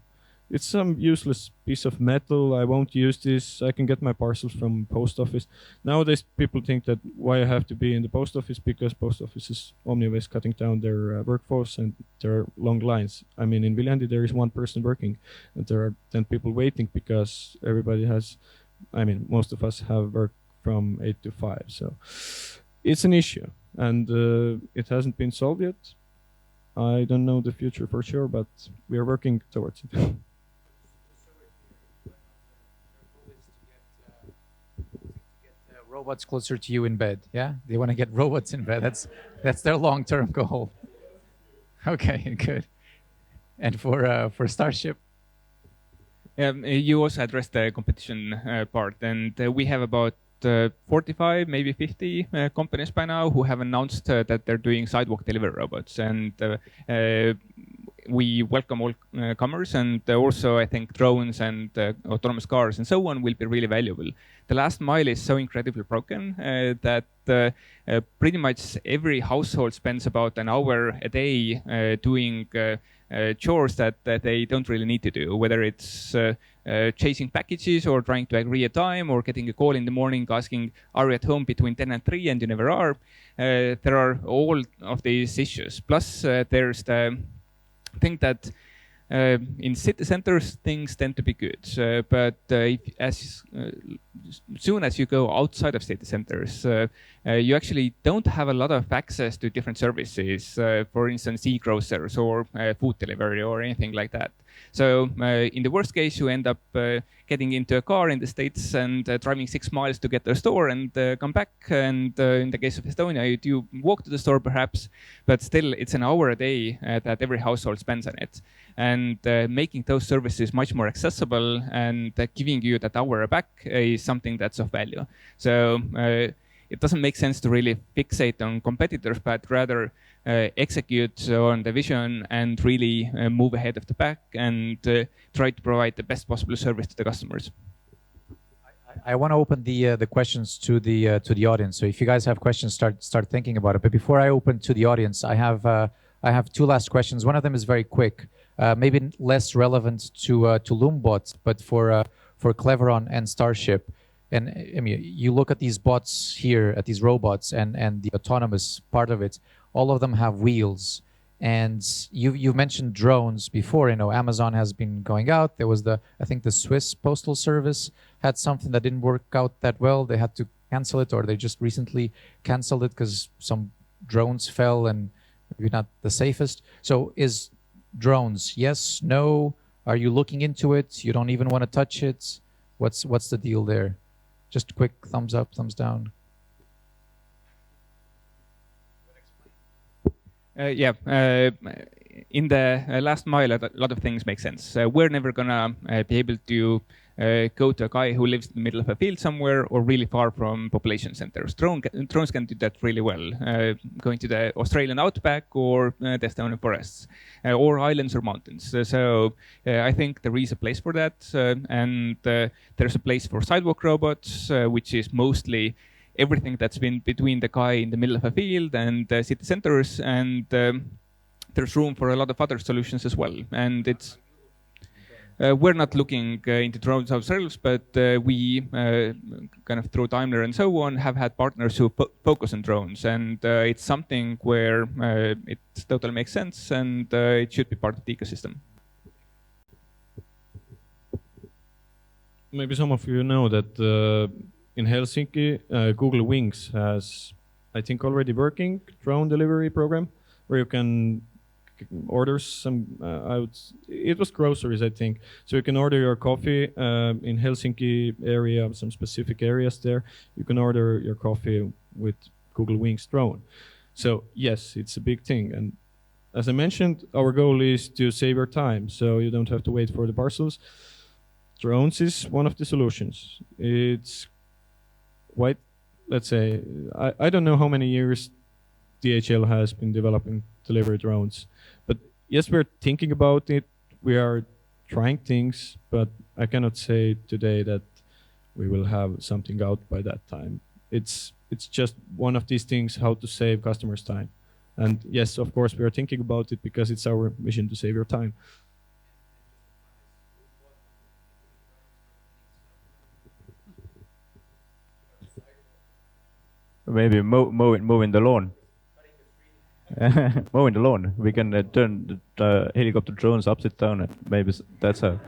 It's some useless piece of metal. I won't use this. I can get my parcels from post office. Nowadays, people think that why I have to be in the post office, because post office is Omniways cutting down their workforce and there are long lines. I mean, in Viljandi, there is one person working and there are 10 people waiting because everybody has, I mean, most of us have work from 8 to 5. So it's an issue and it hasn't been solved yet. I don't know the future for sure, but we are working towards it. Robots closer to you in bed. Yeah, they want to get robots in bed. That's their long-term goal. Okay, good. And for Starship. You also addressed the competition part, and we have about 45, maybe 50 companies by now who have announced that they're doing sidewalk delivery robots, and we welcome all comers, and also I think drones and autonomous cars and so on will be really valuable. The last mile is so incredibly broken that pretty much every household spends about an hour a day doing chores that they don't really need to do, whether it's chasing packages or trying to agree a time or getting a call in the morning asking, are you at home between 10 and 3 and you never are. There are all of these issues. Plus there's the thing that in city centers things tend to be good, but as soon as you go outside of city centers, you actually don't have a lot of access to different services, for instance, e-grocers or food delivery or anything like that. So in the worst case, you end up getting into a car in the States and driving 6 miles to get to a store and come back. And in the case of Estonia, you do walk to the store perhaps, but still it's an hour a day that every household spends on it. And making those services much more accessible and giving you that hour back is something that's of value. So it doesn't make sense to really fixate on competitors, but rather execute on the vision and really move ahead of the pack and try to provide the best possible service to the customers. I want to open the questions to the audience. So if you guys have questions, start thinking about it. But before I open to the audience, I have 2 last questions. One of them is very quick, maybe less relevant to Lumebot, but for Cleveron and Starship. and I mean, you look at these bots here, at these robots, and the autonomous part of it. All of them have wheels, and you've mentioned drones before. You know, Amazon has been going out. There was I think the Swiss Postal Service had something that didn't work out that well. They had to cancel it, or they just recently canceled it because some drones fell and maybe not the safest. So is drones, yes, no? Are you looking into it? You don't even want to touch it? What's the deal there? Just quick thumbs up, thumbs down. In the last mile, a lot of things make sense. We're never gonna be able to go to a guy who lives in the middle of a field somewhere or really far from population centers. Drones can do that really well, going to the Australian outback or the Estonian forests, or islands or mountains. I think there is a place for that, and there's a place for sidewalk robots, which is mostly everything that's been between the guy in the middle of a field and city centers, and there's room for a lot of other solutions as well. And it's we're not looking into drones ourselves, but we kind of through Daimler and so on have had partners who focus on drones, and it's something where it totally makes sense, and it should be part of the ecosystem. Maybe some of you know that in Helsinki, Google Wings has, I think, already working drone delivery program where you can order some, it was groceries, I think. So you can order your coffee in Helsinki area, some specific areas there. You can order your coffee with Google Wings drone. So yes, it's a big thing. And as I mentioned, our goal is to save your time, so you don't have to wait for the parcels. Drones is one of the solutions. It's quite, let's say, I don't know how many years DHL has been developing delivery drones, but yes, we're thinking about it. We are trying things, but I cannot say today that we will have something out by that time. It's just one of these things, how to save customers' time. And yes, of course, we are thinking about it because it's our mission to save your time. Maybe mowing the lawn. Mowing the lawn. We can turn the helicopter drones upside down, and maybe that's how.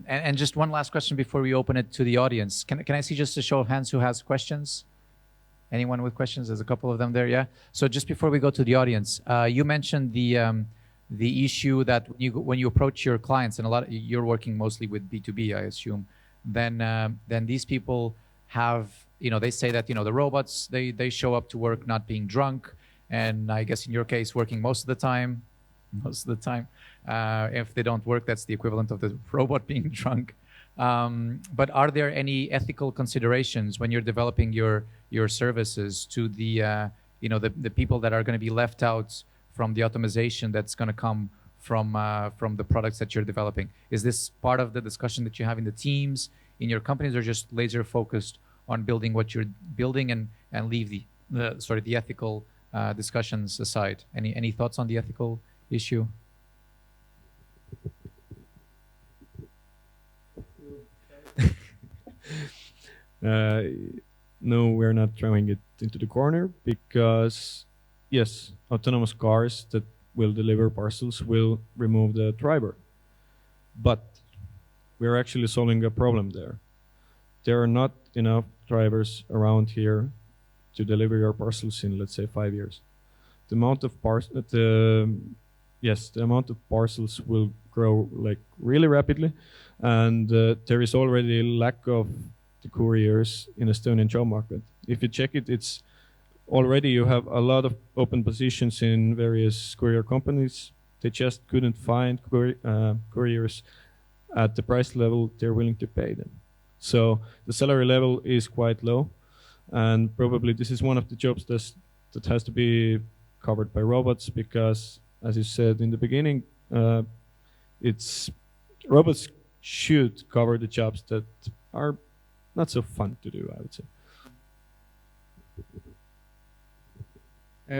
And just one last question before we open it to the audience. Can I see just a show of hands who has questions? Anyone with questions? There's a couple of them there, yeah? So just before we go to the audience, you mentioned the issue that when you approach your clients, and you're working mostly with B2B, I assume, then these people have, they say that, the robots, they show up to work not being drunk, and I guess in your case, working most of the time. If they don't work, that's the equivalent of the robot being drunk. But are there any ethical considerations when you're developing your services to the people that are going to be left out from the automation that's going to come from the products that you're developing? Is this part of the discussion that you have in the teams, in your companies, or just laser focused on building what you're building and leave the ethical discussions aside? Any thoughts on the ethical issue? No, we're not throwing it into the corner because, yes, autonomous cars that will deliver parcels will remove the driver. But we're actually solving a problem there. There are not enough drivers around here to deliver your parcels in, let's say, 5 years. The amount of the amount of parcels will grow like really rapidly, and there is already a lack of the couriers in Estonian job market. If you check it, it's already you have a lot of open positions in various courier companies. They just couldn't find couriers at the price level they're willing to pay them. So the salary level is quite low, and probably this is one of the jobs that has to be covered by robots because, as you said in the beginning, robots should cover the jobs that are not so fun to do, I would say.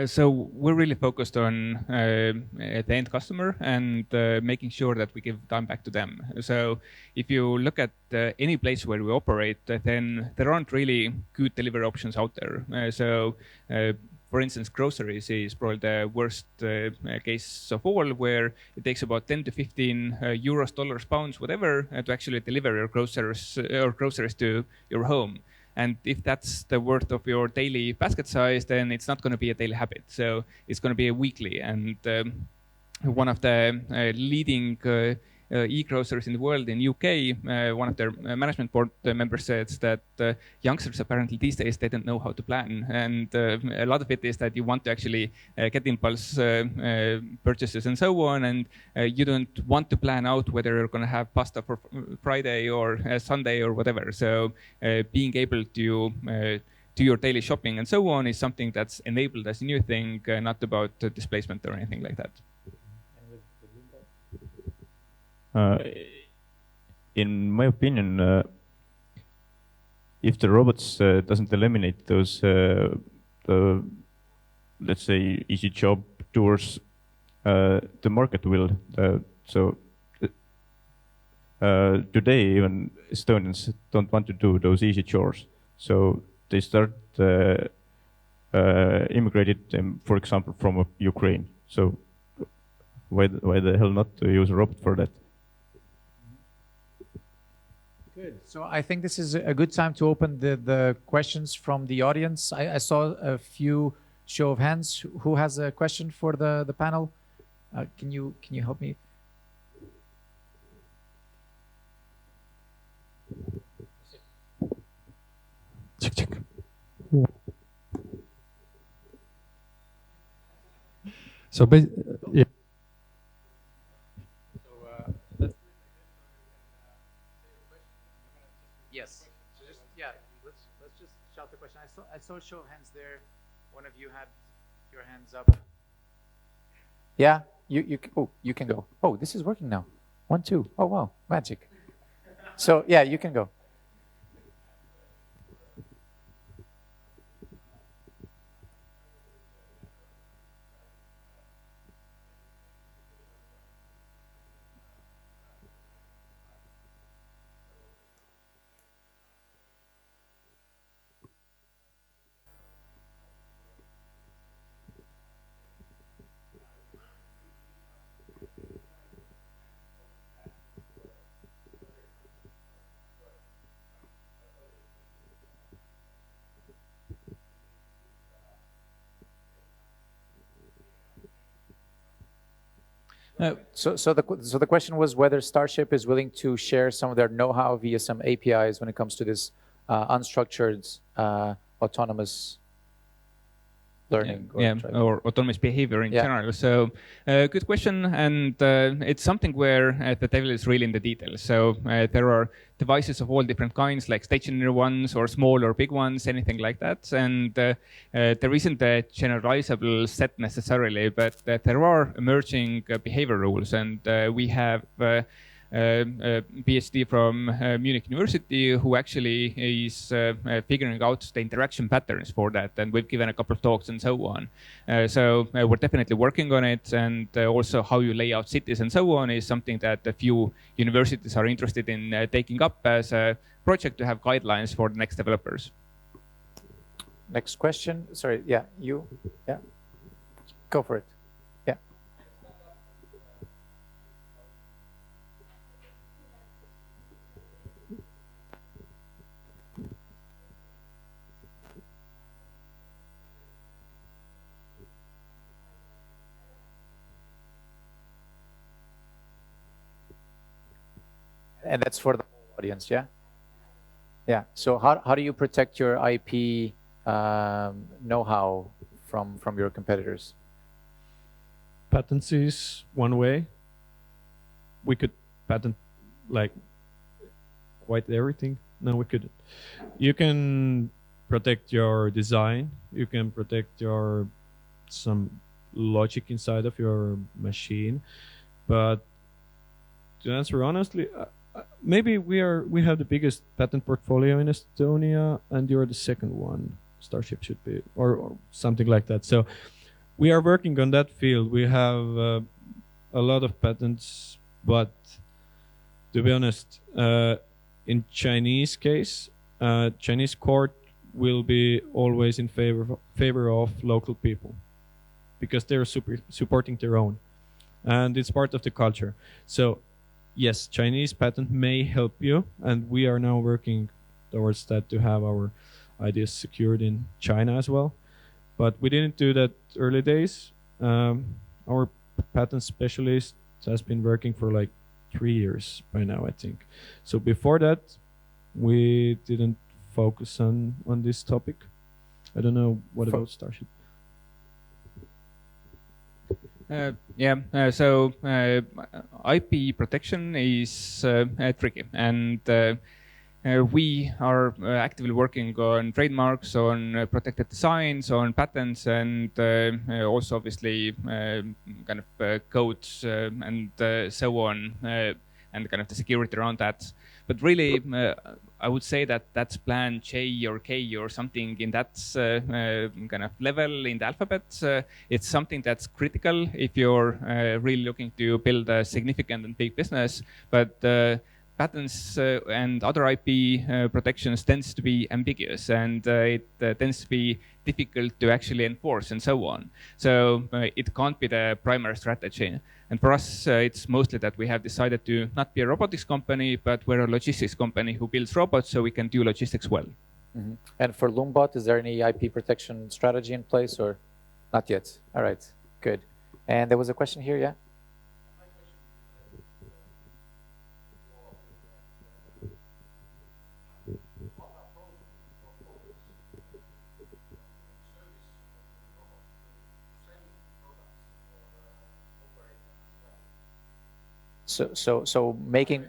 So we're really focused on the end customer and making sure that we give time back to them. So if you look at any place where we operate, then there aren't really good delivery options out there. For instance, groceries is probably the worst case of all, where it takes about 10 to 15 euros, dollars, pounds, whatever, to actually deliver your groceries to your home. And if that's the worth of your daily basket size, then it's not going to be a daily habit. So it's going to be a weekly. And one of the leading e-grocers in the world in UK, one of their management board members said that youngsters apparently these days, they don't know how to plan. And a lot of it is that you want to actually get impulse purchases and so on. And you don't want to plan out whether you're going to have pasta for Friday or Sunday or whatever. So being able to do your daily shopping and so on is something that's enabled as a new thing, not about displacement or anything like that. In my opinion, if the robots doesn't eliminate those, let's say, easy job tours, the market will. Today, even Estonians don't want to do those easy chores, so they start immigrated, for example, from Ukraine. So why the hell not to use a robot for that? Good. So I think this is a good time to open the questions from the audience. I saw a few show of hands. Who has a question for the panel? Can you help me? Check. So yeah. Yes. So just let's just shout the question. I saw a show of hands there. One of you had your hands up. Yeah. You can go. Oh, this is working now. 1, 2. Oh wow, magic. So yeah, you can go. So the question was whether Starship is willing to share some of their know-how via some APIs when it comes to this unstructured autonomous learning. Or autonomous behavior in general. So good question, and it's something where the devil is really in the details. So there are devices of all different kinds, like stationary ones or small or big ones, anything like that. And there isn't a generalizable set necessarily, but there are emerging behavior rules, and we have a PhD from Munich University who actually is figuring out the interaction patterns for that, and we've given a couple of talks and so on. So we're definitely working on it, and also how you lay out cities and so on is something that a few universities are interested in taking up as a project to have guidelines for the next developers. Next question. Sorry, you. Go for it. And that's for the whole audience, yeah? Yeah. So how do you protect your IP know-how from your competitors? Patents is one way. We could patent like quite everything. No, we couldn't. You can protect your design. You can protect some logic inside of your machine. But to answer honestly, maybe we have the biggest patent portfolio in Estonia, and you're the second one. Starship should be, or something like that. So we are working on that field. We have a lot of patents, but to be honest, in Chinese case, Chinese court will be always in favor of local people because they're supporting their own, and it's part of the culture. So yes, Chinese patent may help you, and we are now working towards that to have our ideas secured in China as well. But we didn't do that early days. Our patent specialist has been working for like 3 years by now, I think. So before that, we didn't focus on this topic. I don't know what about Starship. So IP protection is tricky, and we are actively working on trademarks, on protected designs, on patents, and also obviously kind of codes and so on, and kind of the security around that. But really, I would say that that's plan J or K or something in that kind of level in the alphabet. It's something that's critical if you're really looking to build a significant and big business. But patents and other IP protections tends to be ambiguous, and it tends to be difficult to actually enforce and so on. So it can't be the primary strategy. And for us, it's mostly that we have decided to not be a robotics company, but we're a logistics company who builds robots so we can do logistics well. Mm-hmm. And for Lumebot, is there any IP protection strategy in place or not yet? All right, good. And there was a question here, yeah? So making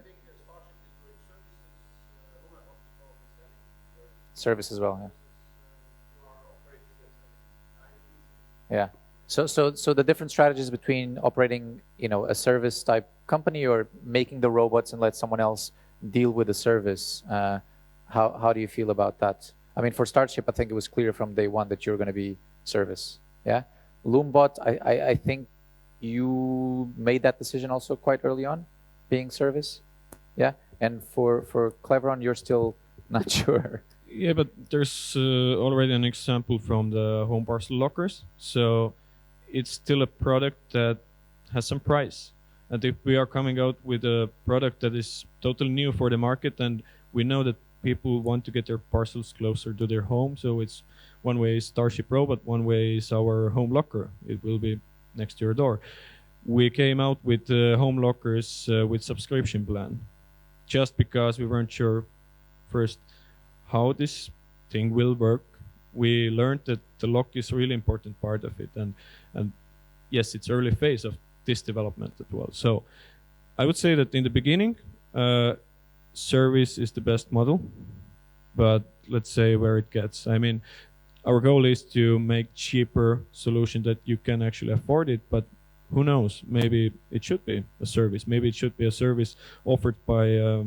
service as well, yeah. So the different strategies between operating, a service type company or making the robots and let someone else deal with the service. How do you feel about that? I mean, for Starship, I think it was clear from day one that you're going to be service. Yeah. Lumebot, I think you made that decision also quite early on, being service. Yeah. And for Cleveron, you're still not sure. Yeah, but there's already an example from the home parcel lockers. So it's still a product that has some price. And if we are coming out with a product that is totally new for the market, and we know that people want to get their parcels closer to their home, so it's one way is Starship Robot, one way is our home locker. It will be next to your door. We came out with home lockers with subscription plan, just because we weren't sure first how this thing will work. We learned that the lock is a really important part of it, and yes, it's early phase of this development as well. So I would say that in the beginning, service is the best model, but let's say where it gets. I mean, our goal is to make cheaper solution that you can actually afford it, but who knows? Maybe it should be a service. Maybe it should be a service offered by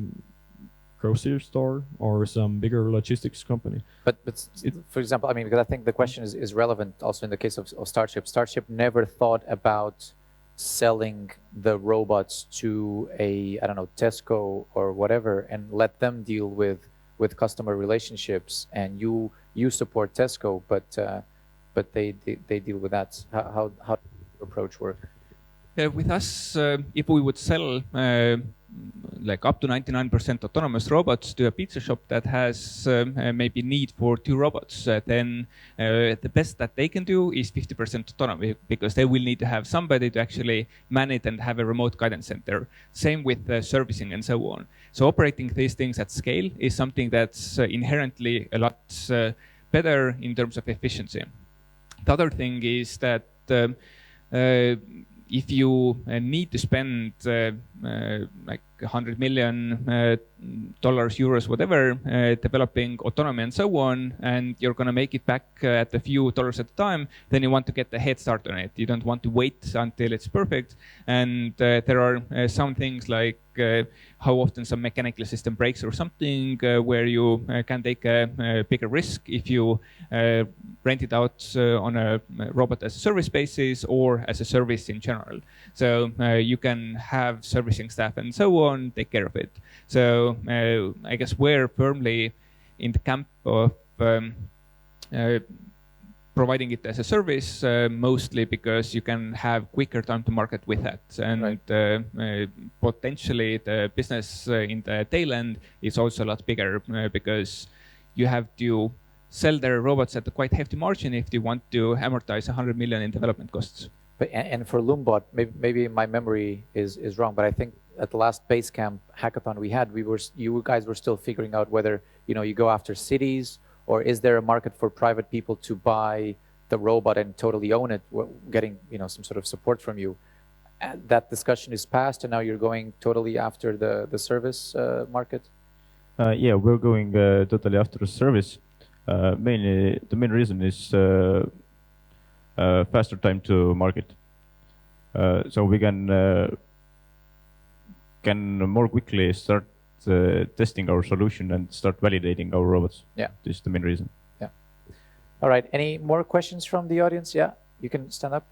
grocery store or some bigger logistics company. But for example, I mean, because I think the question is relevant also in the case of Starship. Starship never thought about selling the robots to a, I don't know, Tesco or whatever, and let them deal with customer relationships, and you support Tesco, but they deal with that. How does your approach work? With us, if we would sell like up to 99% autonomous robots to a pizza shop that has maybe need for 2 robots, then the best that they can do is 50% autonomy, because they will need to have somebody to actually man it and have a remote guidance center. Same with servicing and so on. So operating these things at scale is something that's inherently a lot better in terms of efficiency. The other thing is that if you need to spend like $100 million, euros, whatever, developing autonomy and so on, and you're going to make it back at a few dollars at a time, then you want to get a head start on it. You don't want to wait until it's perfect. And there are some things like how often some mechanical system breaks or something where you can take a bigger risk if you rent it out on a robot as a service basis or as a service in general. So you can have servicing staff and so on, take care of it. So I guess we're firmly in the camp of providing it as a service, mostly because you can have quicker time to market with that. And potentially the business in the tail end is also a lot bigger because you have to sell their robots at a quite hefty margin if you want to amortize 100 million in development costs. But, and for Lumebot, maybe my memory is wrong, but I think at the last Basecamp hackathon we had, you guys were still figuring out whether you go after cities, or is there a market for private people to buy the robot and totally own it, getting some sort of support from you? That discussion is past, and now you're going totally after the service market. Yeah, we're going totally after the service. Mainly, the main reason is faster time to market. So we can more quickly start testing our solution and start validating our robots. Yeah, this is the main reason. Yeah. All right. Any more questions from the audience? Yeah, you can stand up.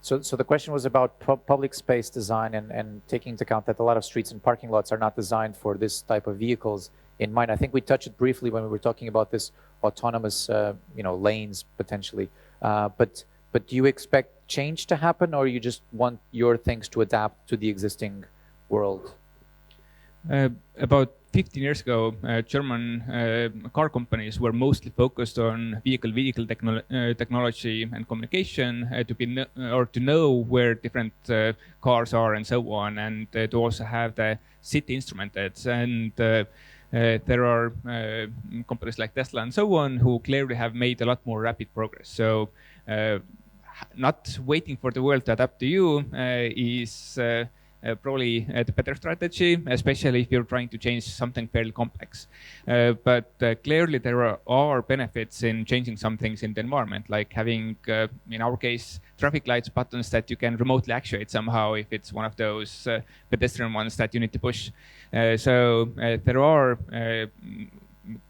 So the question was about public space design and taking into account that a lot of streets and parking lots are not designed for this type of vehicles in mind. I think we touched it briefly when we were talking about this autonomous, lanes potentially. But do you expect change to happen, or you just want your things to adapt to the existing world? About 15 years ago, German car companies were mostly focused on vehicle technology and communication to know where different cars are and so on, and to also have the city instrumented. And there are companies like Tesla and so on who clearly have made a lot more rapid progress. So not waiting for the world to adapt to you is probably the better strategy, especially if you're trying to change something fairly complex. But clearly there are benefits in changing some things in the environment, like having, in our case, traffic lights buttons that you can remotely actuate somehow if it's one of those pedestrian ones that you need to push. So there are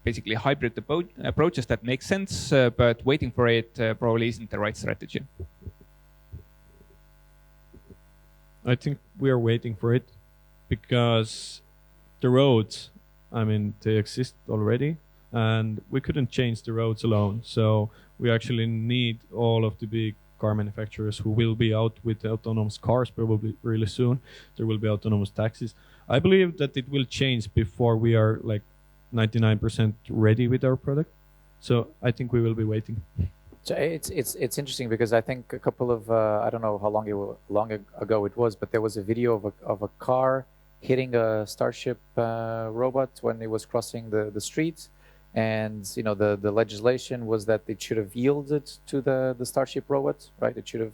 basically hybrid approaches that make sense, but waiting for it probably isn't the right strategy. I think we are waiting for it because the roads, they exist already, and we couldn't change the roads alone. So we actually need all of the big car manufacturers who will be out with the autonomous cars probably really soon. There will be autonomous taxis. I believe that it will change before we are like 99% ready with our product. So I think we will be waiting. So it's interesting because I think a couple of I don't know how long ago it was, but there was a video of a car hitting a Starship robot when it was crossing the street, and the legislation was that it should have yielded to the Starship robot, right? It should have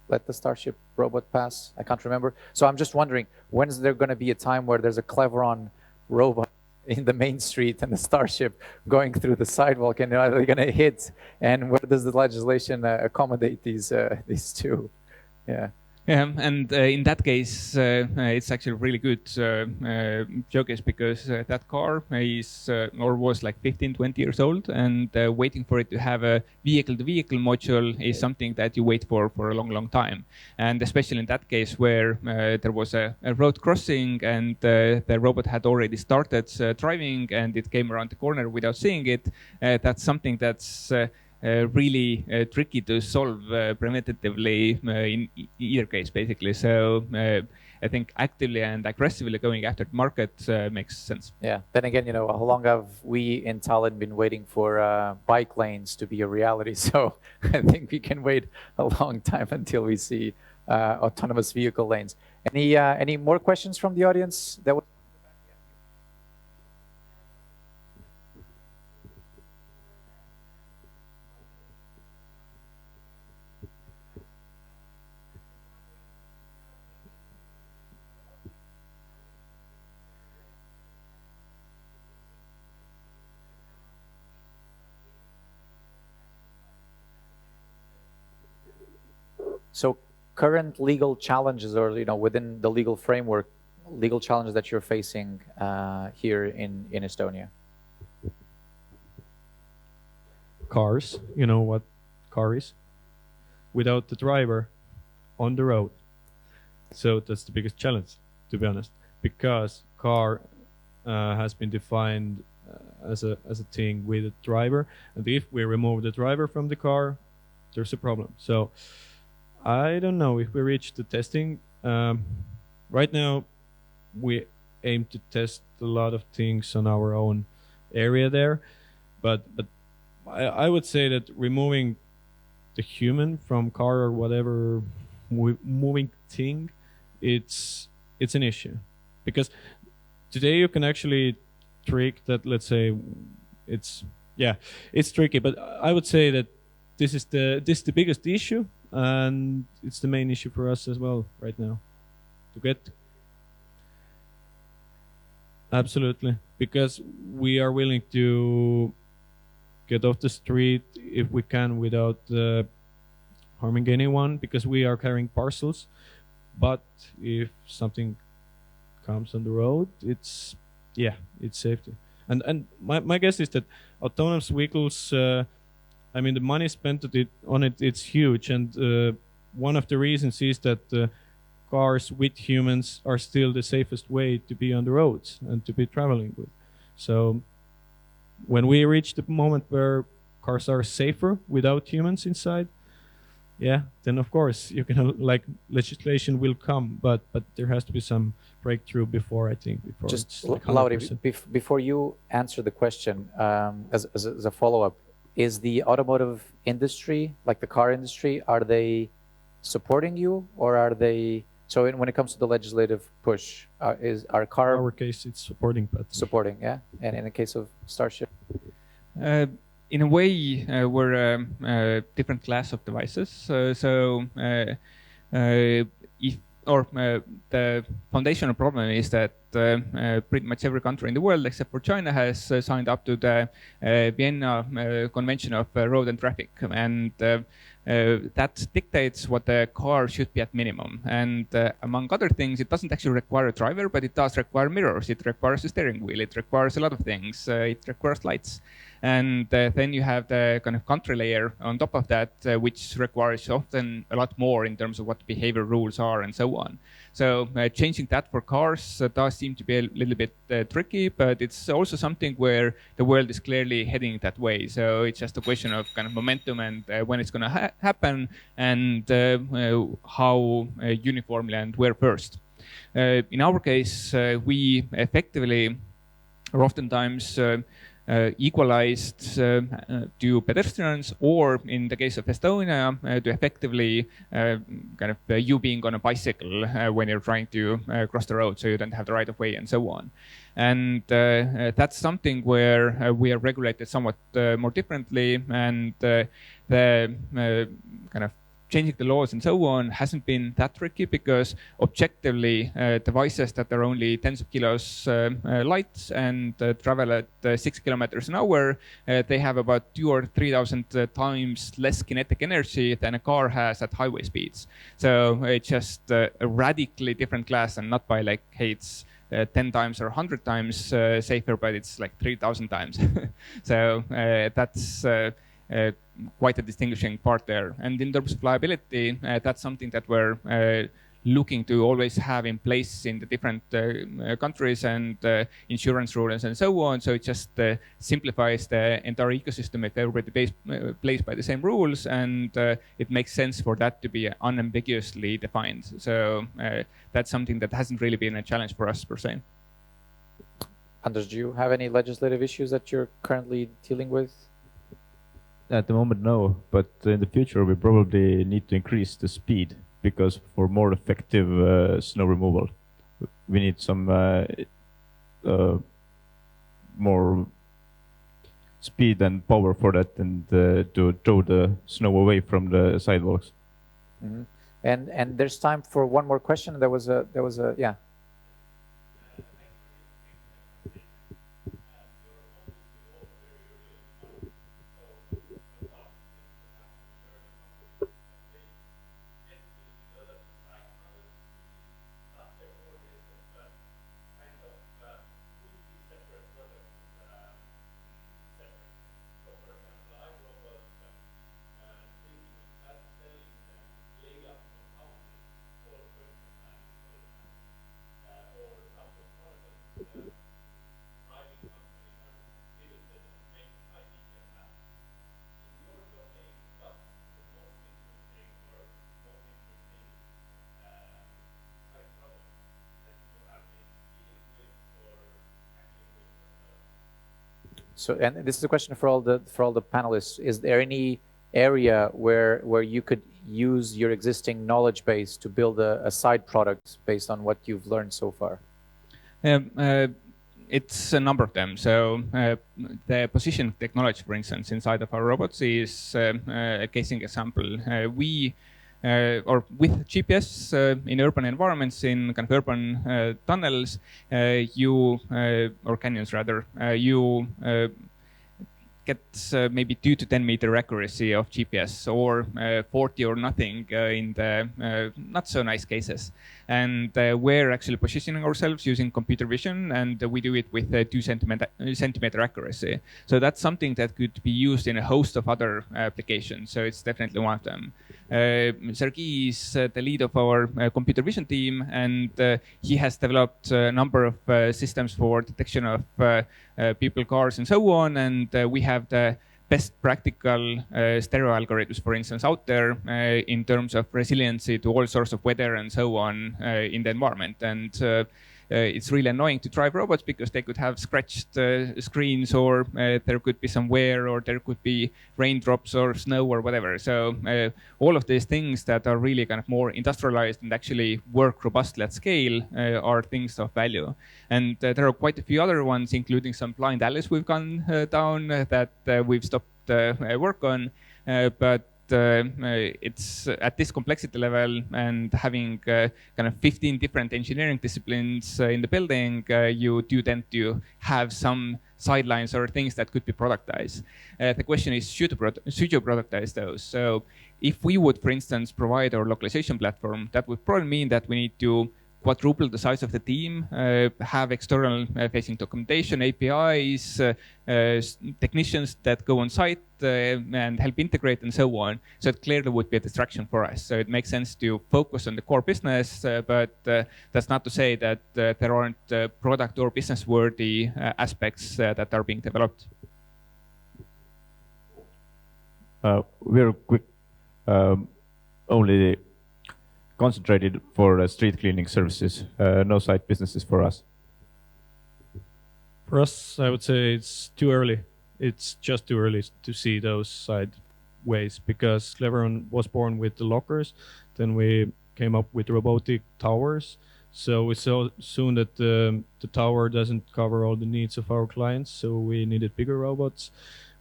let the Starship robot pass. I can't remember. So I'm just wondering, when is there going to be a time where there's a Cleveron robot in the main street and the Starship going through the sidewalk, and are they going to hit? And where does the legislation accommodate these two? Yeah. Yeah, and in that case, it's actually a really good showcase because that car is or was like 15, 20 years old, and waiting for it to have a vehicle-to-vehicle module is something that you wait for a long, long time. And especially in that case where there was a road crossing and the robot had already started driving and it came around the corner without seeing it, that's something that's really tricky to solve preventatively in either case, basically. So I think actively and aggressively going after the market makes sense. Yeah. Then again, how long have we in Tallinn been waiting for bike lanes to be a reality? So I think we can wait a long time until we see autonomous vehicle lanes. Any more questions from the audience? So current legal challenges, or within the legal framework, legal challenges that you're facing here in Estonia. Cars, you know what car is? Without the driver on the road. So that's the biggest challenge, to be honest, because car has been defined as a thing with a driver, and if we remove the driver from the car, there's a problem. So I don't know if we reach the testing. Right now, we aim to test a lot of things on our own area there, but I would say that removing the human from car or whatever moving thing, it's an issue, because today you can actually trick that. Let's say it's tricky, but I would say that this is the biggest issue. And it's the main issue for us as well right now, to get absolutely, because we are willing to get off the street if we can without harming anyone, because we are carrying parcels. But if something comes on the road, it's safety. And my guess is that autonomous vehicles, I mean, the money spent on it, it's huge. And one of the reasons is that cars with humans are still the safest way to be on the roads and to be traveling with. So when we reach the moment where cars are safer without humans inside, then of course you can, legislation will come, but there has to be some breakthrough before, I think. Just, Lauri, before you answer the question, as a follow-up, is the automotive industry, like the car industry, are they supporting you, or are they? So when it comes to the legislative push, is our car? In our case, it's supporting, but supporting, yeah. And in the case of Starship, in a way, we're a different class of devices. The foundational problem is that pretty much every country in the world, except for China, has signed up to the Vienna Convention of Road and Traffic, and that dictates what the car should be at minimum. And among other things, it doesn't actually require a driver, but it does require mirrors. It requires a steering wheel. It requires a lot of things. It requires lights. And then you have the kind of country layer on top of that, which requires often a lot more in terms of what behavior rules are and so on. So changing that for cars does seem to be a little bit tricky, but it's also something where the world is clearly heading that way. So it's just a question of kind of momentum and when it's going to happen, and how uniformly and where first. In our case, we effectively are oftentimes equalized to pedestrians, or in the case of Estonia, to effectively kind of you being on a bicycle when you're trying to cross the road, so you don't have the right of way and so on. And that's something where we are regulated somewhat more differently, and the kind of changing the laws and so on hasn't been that tricky, because objectively devices that are only tens of kilos light and travel at 6 kilometers an hour, they have about 2,000 or 3,000 times less kinetic energy than a car has at highway speeds. So it's just a radically different class, and not by like, hey, it's 10 times or 100 times safer, but it's like 3,000 times. So that's quite a distinguishing part there. And in terms of liability, that's something that we're looking to always have in place in the different countries and insurance rules and so on. So it just simplifies the entire ecosystem if everybody plays by the same rules, and it makes sense for that to be unambiguously defined. So that's something that hasn't really been a challenge for us per se. Anders, do you have any legislative issues that you're currently dealing with? At the moment, no, but in the future we probably need to increase the speed, because for more effective snow removal, we need some more speed and power for that, and to throw the snow away from the sidewalks. Mm-hmm. And there's time for one more question. There was a yeah. So, and this is a question for all the panelists. Is there any area where you could use your existing knowledge base to build a side product based on what you've learned so far? It's a number of them. So the position technology, for instance, inside of our robots is a casing example. Or with GPS in urban environments, in kind of urban tunnels, or canyons rather, you get maybe 2 to 10 meter accuracy of GPS, or 40 or nothing in the not so nice cases. And we're actually positioning ourselves using computer vision, and we do it with 2 centimeter accuracy. So that's something that could be used in a host of other applications. So it's definitely one of them. Sergei is the lead of our computer vision team, and he has developed a number of systems for detection of people, cars, and so on. And we have the best practical stereo algorithms, for instance, out there in terms of resiliency to all sorts of weather and so on in the environment. And it's really annoying to drive robots because they could have scratched screens, or there could be some wear, or there could be raindrops or snow or whatever. So all of these things that are really kind of more industrialized and actually work robustly at scale are things of value. And there are quite a few other ones, including some blind alleys we've gone down that we've stopped work on. But it's at this complexity level, and having kind of 15 different engineering disciplines in the building, you do tend to have some sidelines or things that could be productized. The question is, should you productize those? So if we would, for instance, provide our localization platform, that would probably mean that we need to quadruple the size of the team, have external facing documentation, APIs, technicians that go on site and help integrate and so on. So it clearly would be a distraction for us. So it makes sense to focus on the core business, but that's not to say that there aren't product or business worthy aspects that are being developed. We're quick, only concentrated for street cleaning services, no side businesses for us. For us, I would say it's too early. It's just too early to see those side ways, because Cleveron was born with the lockers, then we came up with robotic towers. So we saw soon that the tower doesn't cover all the needs of our clients, so we needed bigger robots.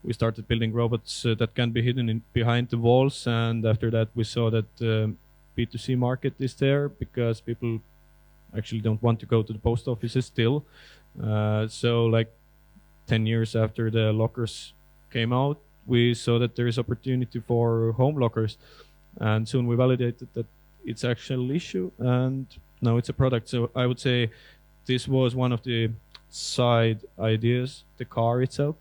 We started building robots that can be hidden behind the walls, and after that we saw that B2C market is there, because people actually don't want to go to the post offices still. So like 10 years after the lockers came out, we saw that there is opportunity for home lockers, and soon we validated that it's actual issue, and now it's a product. So I would say this was one of the side ideas, the car itself.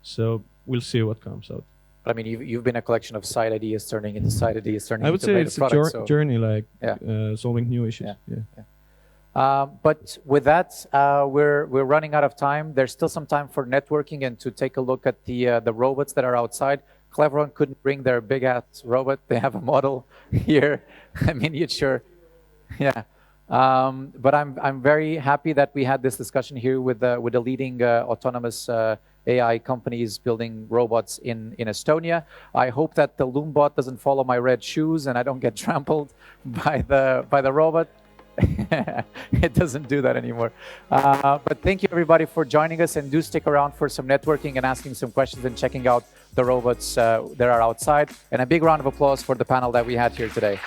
So we'll see what comes out. But I mean, you've been a collection of side ideas turning into side ideas turning I would into say made it's products, a journey, like Yeah. solving new issues. Yeah. But with that, we're running out of time. There's still some time for networking and to take a look at the robots that are outside. Cleveron couldn't bring their big ass robot. They have a model here, a miniature. Yeah. But I'm very happy that we had this discussion here with the leading autonomous AI companies building robots in Estonia. I hope that the Lumebot doesn't follow my red shoes and I don't get trampled by the robot. It doesn't do that anymore. But thank you everybody for joining us, and do stick around for some networking and asking some questions and checking out the robots that are outside. And a big round of applause for the panel that we had here today.